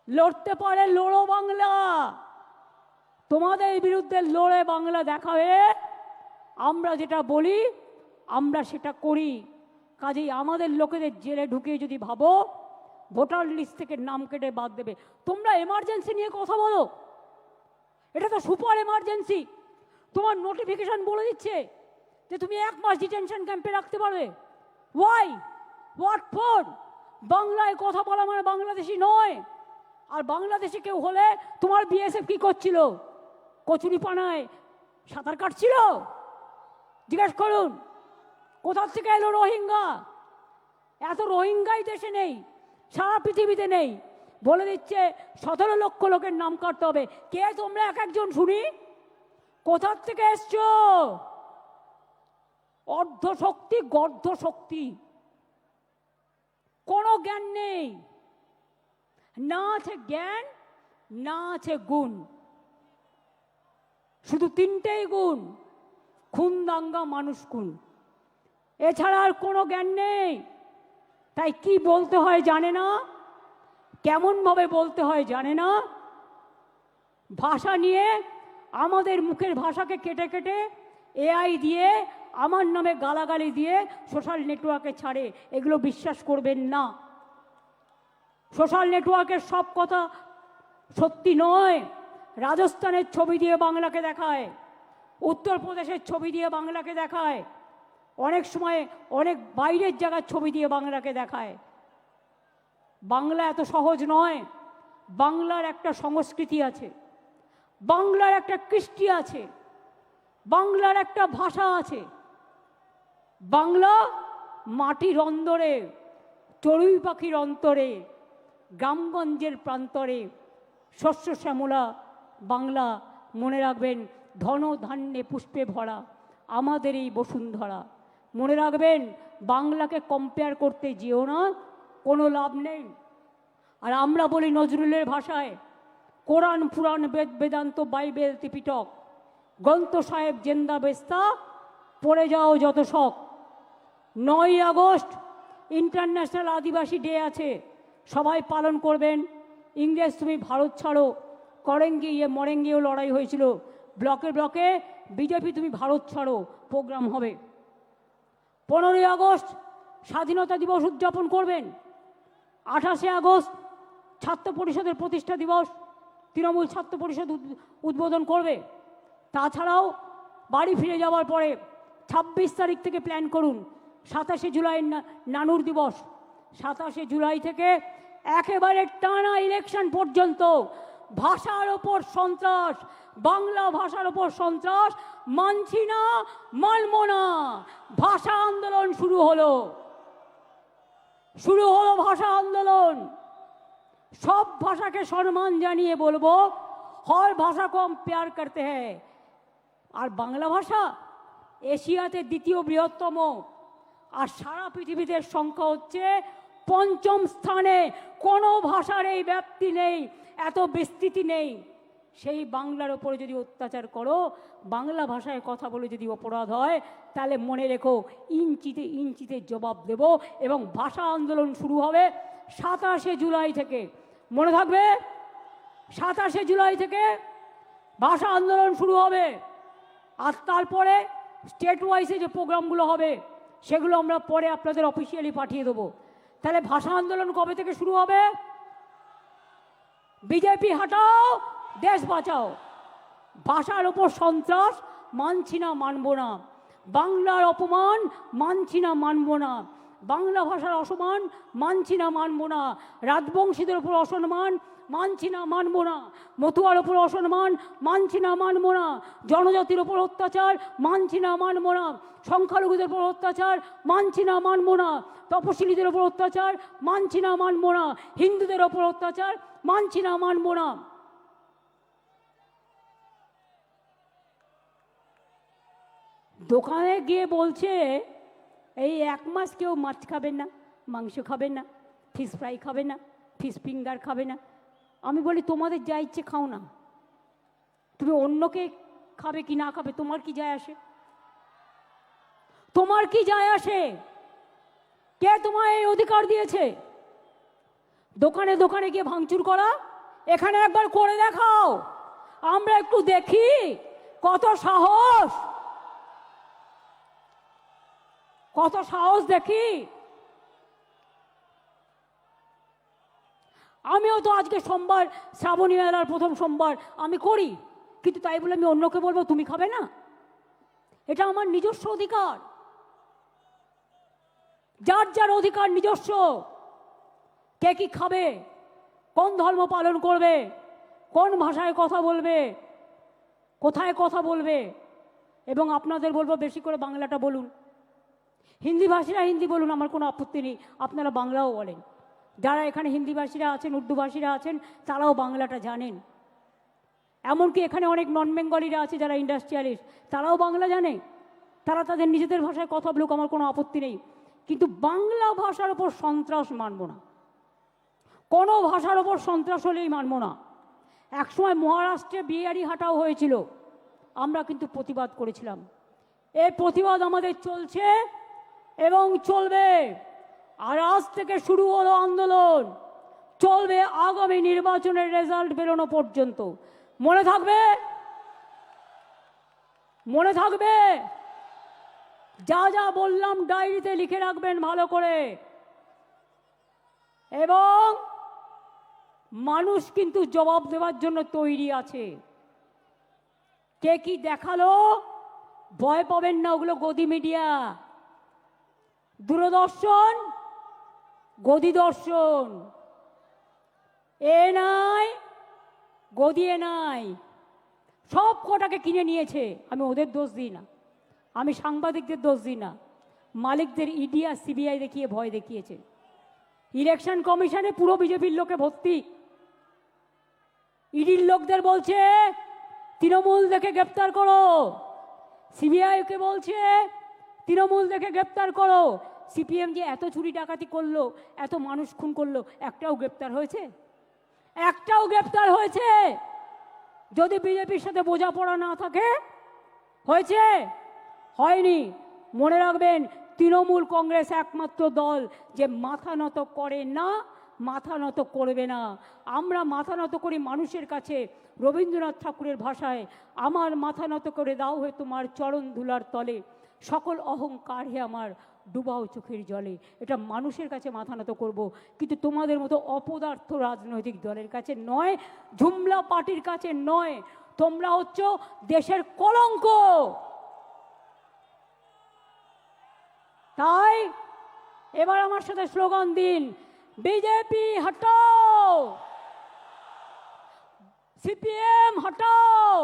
লড়তে পারে লড়ো বাংলা। তোমাদের বিরুদ্ধে লড়ে বাংলা দেখাবে। আমরা যেটা বলি আমরা সেটা করি। কাজেই আমাদের লোকেদের জেলে ঢুকিয়ে যদি ভাবো ভোটার লিস্ট থেকে নাম কেটে বাদ দেবে, তোমরা এমার্জেন্সি নিয়ে কথা বলো, এটা তো সুপার এমার্জেন্সি। তোমার নোটিফিকেশন বলে দিচ্ছে যে তুমি 1 মাস ডিটেনশন ক্যাম্পে রাখতে পারবে। ওয়াই? What for? বাংলায় কথা বলা মানে বাংলাদেশি নয়। আর বাংলাদেশে কেউ হলে তোমার বিএসএফ কি করছিল? কচুরিপানায় সাঁতার কাটছিল? জিজ্ঞেস করুন। কোথা থেকে এলো রোহিঙ্গা? এত রোহিঙ্গাই দেশে নেই, সারা পৃথিবীতে নেই। বলে দিচ্ছে 17 লক্ষ লোকের নাম কাটতে হবে। কে তোমরা এক একজন শুনি? কোথা থেকে এসছো? অর্ধ শক্তি, গর্ধ শক্তি, কোনো জ্ঞান নেই। না আছে জ্ঞান, না আছে গুণ। শুধু 3টেই গুণ: খুন, দাঙ্গা, মানুষ খুন। এছাড়া আর কোনো জ্ঞান নেই। তাই কি বলতে হয় জানে না, কেমন ভাবে বলতে হয় জানে না। ভাষা নিয়ে আমাদের মুখের ভাষাকে কেটে কেটে এআই দিয়ে আমার নামে গালাগালি দিয়ে সোশ্যাল নেটওয়ার্কে ছাড়ে। এগুলো বিশ্বাস করবেন না। সোশ্যাল নেটওয়ার্কের সব কথা সত্যি নয়। রাজস্থানের ছবি দিয়ে বাংলাকে দেখায়, উত্তরপ্রদেশের ছবি দিয়ে বাংলাকে দেখায়, অনেক সময় অনেক বাইরের জায়গার ছবি দিয়ে বাংলাকে দেখায়। বাংলা এত সহজ নয়। বাংলার একটা সংস্কৃতি আছে, বাংলার একটা কৃষ্টি আছে, বাংলার একটা ভাষা আছে। বাংলা মাটির অন্দরে, চড়ুই পাখির অন্তরে, গ্রামগঞ্জের প্রান্তরে শস্য শ্যামলা বাংলা। মনে রাখবেন, ধন ধান্যে পুষ্পে ভরা আমাদের এই বসুন্ধরা। মনে রাখবেন, বাংলাকে কম্পেয়ার করতে যেও না, কোনো লাভ নেই। আর আমরা বলি নজরুলের ভাষায়, কোরআন পুরাণ বেদ বেদান্ত বাইবেল ত্রিপিটক গ্রন্থ সাহেব জেন্দা বেস্তা, পড়ে যাও যত শখ। 9ই আগস্ট ইন্টারন্যাশনাল আদিবাসী ডে আছে, সবাই পালন করবেন। ইংরেজ তুমি ভারত ছাড়ো, করেঙ্গি ইয়ে মরেঙ্গিও লড়াই হয়েছিল, ব্লকে ব্লকে বিজেপি তুমি ভারত ছাড়ো প্রোগ্রাম হবে। 15ই আগস্ট স্বাধীনতা দিবস উদযাপন করবেন। 28শে আগস্ট ছাত্র পরিষদের প্রতিষ্ঠা দিবস, তৃণমূল ছাত্র পরিষদ উদ্বোধন করবে। তাছাড়াও বাড়ি ফিরে যাওয়ার পরে 26 তারিখ থেকে প্ল্যান করুন 27শে জুলাই নানুর দিবস। 27শে জুলাই থেকে একেবারে টানা ইলেকশন পর্যন্ত ভাষার ওপর সন্ত্রাস, বাংলা ভাষার ওপর সন্ত্রাস মানছি না, মানব না। ভাষা আন্দোলন শুরু হলো, শুরু হলো ভাষা আন্দোলন। সব ভাষাকে সম্মান জানিয়ে বলবো, হর ভাষা কো हम प्यार करते हैं। আর বাংলা ভাষা এশিয়াতে দ্বিতীয় বৃহত্তম, আর সারা পৃথিবীতে সংখ্যা হচ্ছে 5ম স্থানে। কোনো ভাষার এই ব্যাপ্তি নেই, এত বিস্তৃতি নেই। সেই বাংলার ওপরে যদি অত্যাচার করো, বাংলা ভাষায় কথা বলে যদি অপরাধ হয়, তাহলে মনে রেখো, ইঞ্চিতে ইঞ্চিতে জবাব দেব। এবং ভাষা আন্দোলন শুরু হবে 27শে জুলাই থেকে। মনে থাকবে, 27শে জুলাই থেকে ভাষা আন্দোলন শুরু হবে। আর তারপরে স্টেট ওয়াইজে যে প্রোগ্রামগুলো হবে, সেগুলো আমরা পরে আপনাদের অফিসিয়ালি পাঠিয়ে দেবো। তাহলে ভাষা আন্দোলন কবে থেকে শুরু হবে? বিজেপি হাটাও, দেশ বাঁচাও। ভাষার ওপর সন্ত্রাস মানছি না, মানব না। বাংলার অপমান মানছি না, মানব না। বাংলা ভাষার অসম্মান মানছি না, মানব না। রাজবংশীদের ওপর অসম্মান মানছি না, মানব না। মতুয়ার ওপর অসম্মান মানছি না, মানব না। জনজাতির ওপর অত্যাচার মানছি না, মানব না। সংখ্যালঘুদের ওপর অত্যাচার মানছি না, মানব না। তপশিলীদের ওপর অত্যাচার মানছি না, মানব না। হিন্দুদের ওপর অত্যাচার মানছি না, মানব না। দোকানে গিয়ে বলছে, এই 1 মাস কেউ মাছ খাবেন না, মাংস খাবেন না, ফিশ ফ্রাই খাবে না, ফিশ ফিঙ্গার খাবে না। আমি বলি, তোমাদের যা ইচ্ছে খাও না, তুমি অন্যকে খাবে কি না খাবে তোমার কি যায় আসে? তোমার কি যায় আসে? কে তোমায় এই অধিকার দিয়েছে দোকানে দোকানে গিয়ে ভাঙচুর করা? এখানে একবার করে দেখাও, আমরা একটু দেখি কত সাহস, কত সাহস দেখি। আমিও তো আজকে সোমবার, শ্রাবণী মেলার প্রথম সোমবার আমি করি, কিন্তু তাই বলে আমি অন্যকে বলবো তুমি খাবে না? এটা আমার নিজস্ব অধিকার। যার যার অধিকার নিজস্ব। কে কি খাবে, কোন ধর্ম পালন করবে, কোন ভাষায় কথা বলবে, কোথায় কথা বলবে। এবং আপনাদের বলবো, বেশি করে বাংলাটা বলুন। হিন্দি ভাষীরা হিন্দি বলুন, আমার কোনো আপত্তি নেই, আপনারা বাংলাও বলেন। যারা এখানে হিন্দি ভাষীরা আছেন, উর্দু ভাষীরা আছেন, তারাও বাংলাটা জানেন। এমনকি এখানে অনেক নন বেঙ্গলিরা আছে যারা ইন্ডাস্ট্রিয়ালিস্ট, তারাও বাংলা জানে। তারা তাদের নিজেদের ভাষায় কথা বলুক, আমার কোনো আপত্তি নেই। কিন্তু বাংলা ভাষার ওপর সন্ত্রাস মানব না, কোনো ভাষার ওপর সন্ত্রাস হলেই মানব না। একসময় মহারাষ্ট্রে বিহারি হাটাও হয়েছিল, আমরা কিন্তু প্রতিবাদ করেছিলাম। এই প্রতিবাদ আমাদের চলছে এবং চলবে। আর আজ থেকে শুরু হলো আন্দোলন, চলবে আগামী নির্বাচনের রেজাল্ট বেরোনো পর্যন্ত। মনে থাকবে, মনে থাকবে। যা যা বললাম ডায়েরিতে লিখে রাখবেন ভালো করে। এবং মানুষ কিন্তু জবাব দেওয়ার জন্য তৈরি আছে। কে কি দেখালো ভয় পাবেন না, ওগুলো গদি মিডিয়া, দূরদর্শন, গদি দর্শন। এ নাই, গদিয়ে নাই, সব কটাকে কিনে নিয়েছে। আমি ওদের দোষ দিই না, আমি সাংবাদিকদের দোষ দিই না, মালিকদের ইডি আর সিবিআই দেখিয়ে ভয় দেখিয়েছে। ইলেকশন কমিশনে পুরো বিজেপির লোকে ভর্তি। ইডির লোকদের বলছে তৃণমূল দেখে গ্রেপ্তার করো, সিবিআইকে বলছে তৃণমূল দেখে গ্রেপ্তার করো। সিপিএম যে এত চুরি ডাকাতি করলো, এত মানুষ খুন করলো, একটাও গ্রেপ্তার হয়েছে? একটাও গ্রেপ্তার হয়েছে? যদি বিজেপির সাথে বোঝাপড়া না থাকে, হয়েছে? হয়নি। মনে রাখবেন, তৃণমূল কংগ্রেস একমাত্র দল যে মাথা নত করে না, মাথা নত করবে না। আমরা মাথা নত করি মানুষের কাছে। রবীন্দ্রনাথ ঠাকুরের ভাষায়, আমার মাথা নত করে দাও হে তোমার চরণ ধুলার তলে, সকল অহংকার হে আমার ডুবাও চোখের জলে। এটা মানুষের কাছে মাথা নত করব, কিন্তু তোমাদের মতো অপদার্থ রাজনৈতিক দলের কাছে নয়, ঝুমলা পার্টির কাছে নয়। তোমরা হচ্ছ দেশের কলঙ্ক। তাই এবার আমার সাথে স্লোগান দিন, বিজেপি হটাও, সিপিএম হটাও।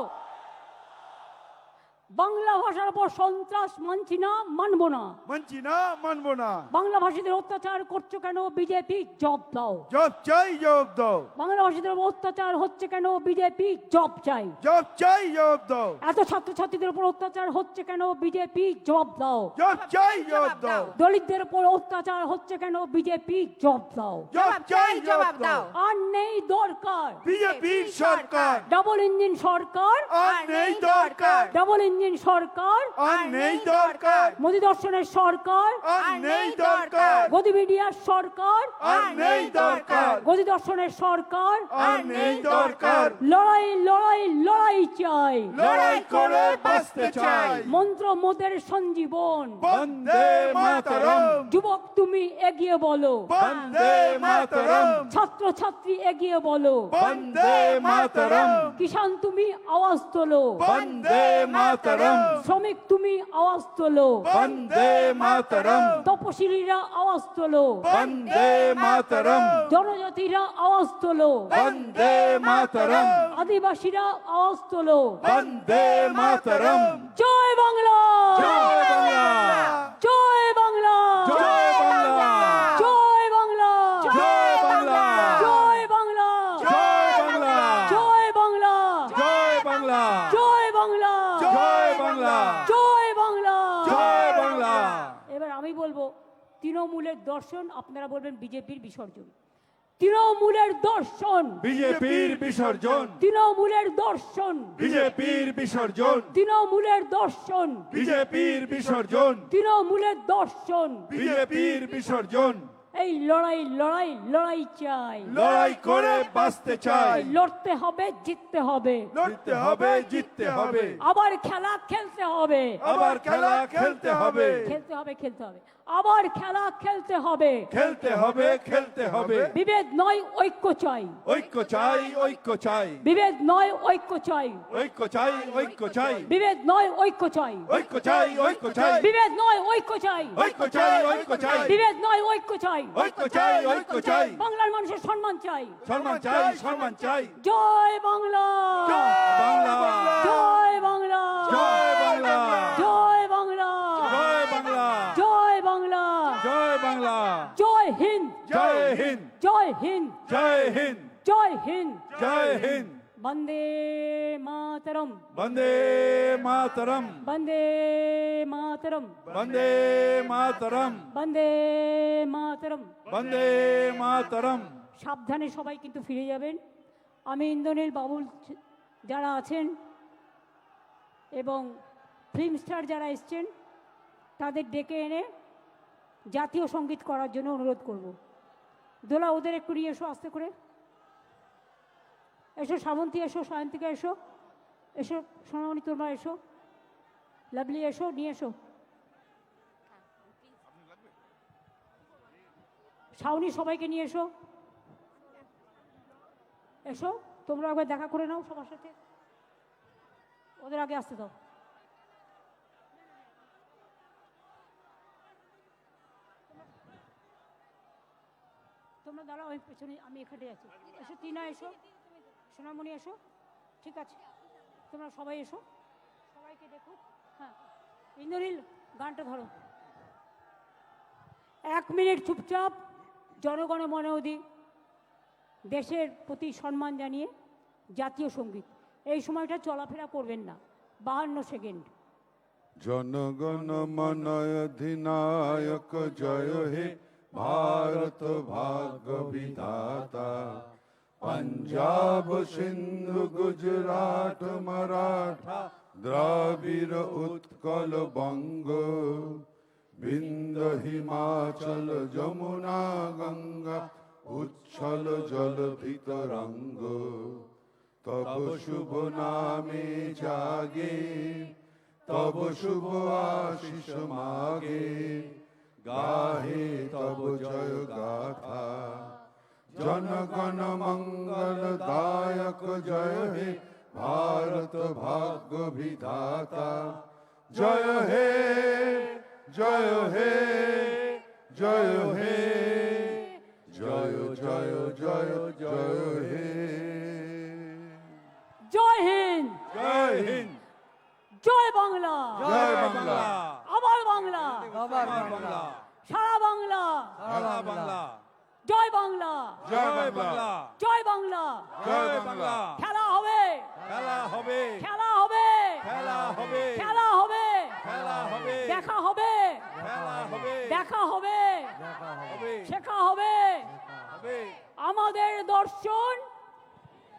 বাংলা ভাষার উপর সন্ত্রাস মানছি না, মানবো না, মানছি না, মানবো না। বাংলা ভাষীদের অত্যাচার করছো কেন? বিজেপি জব দাও, জব চাই, জব দাও। বাংলা ভাষীদের উপর অত্যাচার হচ্ছে কেন? বিজেপি জব চাই, জব চাই, জব দাও। এত ছাত্রছাত্রীদের উপর অত্যাচার হচ্ছে কেন? বিজেপি জব দাও, জব চাই, জব দাও। দলিতদের উপর অত্যাচার হচ্ছে কেন? বিজেপি জব দাও, জব চাই, জব দাও। আর নেই দরকার বিজেপির সরকার, ডাবল ইঞ্জিন সরকার, আর নেই দরকার। ডাবল ইঞ্জিন সরকার, আর নেই দরকার। মোদী দর্শনের সরকার, আর নেই দরকার। গদি মিডিয়ার সরকার, আর নেই দরকার। গদি দর্শনের সরকার, আর নেই দরকার। লড়াই লড়াই লড়াই চাই, লড়াই করে বাঁচতে চাই। মন্ত্র মোদের সঞ্জীবন। বন্দে মাতরম, যুবক তুমি এগিয়ে বলো, বন্দে মাতরম, ছাত্র ছাত্রী এগিয়ে বলো, বন্দে মাতরম, কিষান তুমি আওয়াজ তোলো, বন্দে মাতরম, শ্রমিক তুমি আওয়াজ তোলো, বন্দে মাতরম, তপশিলীরা আওয়াজ তোলো, বন্দে মাতরম, জনজাতিরা আওয়াজ তোলো, বন্দে মাতরম, আদিবাসীরা আওয়াজ তোলো। বন্দে মাতরম। জয় বাংলা, জয় বাংলা, জয় বাংলা, জয় বাংলা, জয় বাংলা, জয় বাংলা, জয় বাংলা, জয় বাংলা, জয় বাংলা, জয় বাংলা, জয় বাংলা, জয় বাংলা, জয় বাংলা। জয় বাংলা। এবার আমি বলবো তৃণমূলের দর্শন, আপনারা বলবেন বিজেপির বিসর্জন। তৃণমূলের দর্শন, বিজেপির বিসর্জন, তৃণমূলের দর্শন, বিজেপির বিসর্জন, তৃণমূলের দর্শন, বিজেপির বিসর্জন, তৃণমূলের দর্শন। বিজেপির বিসর্জন। এই লড়াই লড়াই লড়াই চাই, লড়াই করে বাঁচতে চাই। লড়তে হবে, জিততে হবে, লড়তে হবে, জিততে হবে, আবার খেলা খেলতে হবে, আবার খেলা খেলতে হবে, খেলতে হবে, খেলতে হবে, আবার খেলা খেলতে হবে। খেলতে হবে, খেলতে হবে। বিভেদ নয়, ঐক্য চাই, ঐক্য চাই, ঐক্য চাই, বিভেদ নয়, ঐক্য চাই, ঐক্য চাই, ঐক্য চাই, বিভেদ নয়, ঐক্য চাই, ঐক্য চাই, ঐক্য চাই, বিভেদ নয়, ঐক্য চাই, ঐক্য চাই, ঐক্য চাই, বিভেদ নয়, ঐক্য চাই, ঐক্য চাই, ঐক্য চাই। বাংলার মানুষের সম্মান চাই। সম্মান চাই, সম্মান চাই। জয় বাংলা, বাংলা, জয় বাংলা, জয় বাংলা, জয় বাংলা, জয় বাংলা, জয় বাংলা, জয় বাংলা, জয় হিন্দ, জয় হিন্দ, জয় হিন্দ, জয় হিন্দ, জয় হিন্দ। জয় হিন্দ। বন্দে মাতরম, বন্দে মাতরম, বন্দে মাতরম, বন্দে মাতরম, বন্দে মাতরম। বন্দে মাতরম। সাবধানে সবাই কিন্তু ফিরে যাবেন। আমি ইন্দ্রনীল বাবুল যারা আছেন এবং ফিল্ম স্টার যারা এসছেন তাদের ডেকে এনে জাতীয় সঙ্গীত করার জন্য অনুরোধ করব। দোলা ওদের একটু নিয়ে এসো, আস্তে করে এসো। শ্রাবন্তী এসো, সায়ন্তিকা এসো, এসো সোনামণি, তোমরা এসো, লাভলি এসো, নিয়ে এসো। শাওনি সবাইকে নিয়ে এসো, এসো তোমরা একবার দেখা করে নাও সবার সাথে, ওদের আগে আসতে দাও। তোমরা তোমরা দাঁড়াও, আমি পেছনে, আমি এখানে আছি। এসো টিনা, এসো সোনামণি, এসো। ঠিক আছে, তোমরা সবাই এসো, সবাইকে দেখো। হ্যাঁ, ইন্দ্রনীল গানটা ধরো। 1 মিনিট চুপচাপ জনগণ মনে অধি দেশের প্রতি সম্মান জানিয়ে জাতীয় সঙ্গীত। এই সময়টা চলাফেরা করবেন না, 52 সেকেন্ড। জনগণ মন অধিনায়ক জয় হে ভারত ভাগ্য বিধাতা, পঞ্জাব সিন্ধু গুজরাট মারাঠা দ্রাবিড় উৎকল বঙ্গ, বিন্দ হিমাচল যমুনা গঙ্গা উচ্ছল জল ভিতরঙ্গ, তব শুভ নামে জাগে তব শুভ আশিস মাগে, গাহে তব জয় গাথা, জনগণ মঙ্গল দায়ক জয় হে ভারত ভাগ্য বিধাতা, জয় হে জয় হে জয় হে জয় জয় জয় জয় হে। জয় হিন্দ, জয় হিন্দ, জয় বাংলা, জয় বাংলা, আবার বাংলা, আবার বাংলা, সারা বাংলা, সারা বাংলা, জয় বাংলা, জয় বাংলা, জয় বাংলা। জয় বাংলা। খেলা হবে, খেলা হবে, খেলা হবে, খেলা হবে, খেলা হবে, খেলা হবে, দেখা হবে, খেলা হবে, দেখা হবে, দেখা হবে, হবে, শেখা হবে। হবে। আমাদের দর্শন,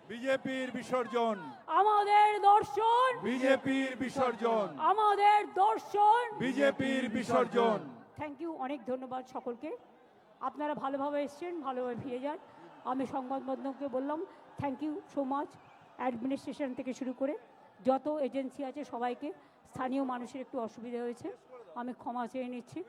বিজেপির বিসর্জন, আমাদের দর্শন, বিজেপির বিসর্জন, আমাদের দর্শন। বিজেপির বিসর্জন। থ্যাংক ইউ, অনেক ধন্যবাদ সকলকে। আপনারা ভালোভাবে এসছেন, ভালোভাবে ফিরে যান। আমি সংবাদ মাধ্যমকে বললাম thank you so much. Administration থেকে শুরু করে যত এজেন্সি আছে সবাইকে, স্থানীয় মানুষের একটু অসুবিধা হয়েছে, আমি ক্ষমা চেয়ে নিচ্ছি।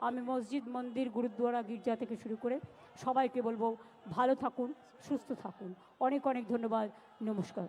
আমি মসজিদ, মন্দির, গুরুদ্বারা, গির্জা থেকে শুরু করে সবাইকে বলবো ভালো থাকুন, সুস্থ থাকুন। অনেক অনেক ধন্যবাদ, নমস্কার।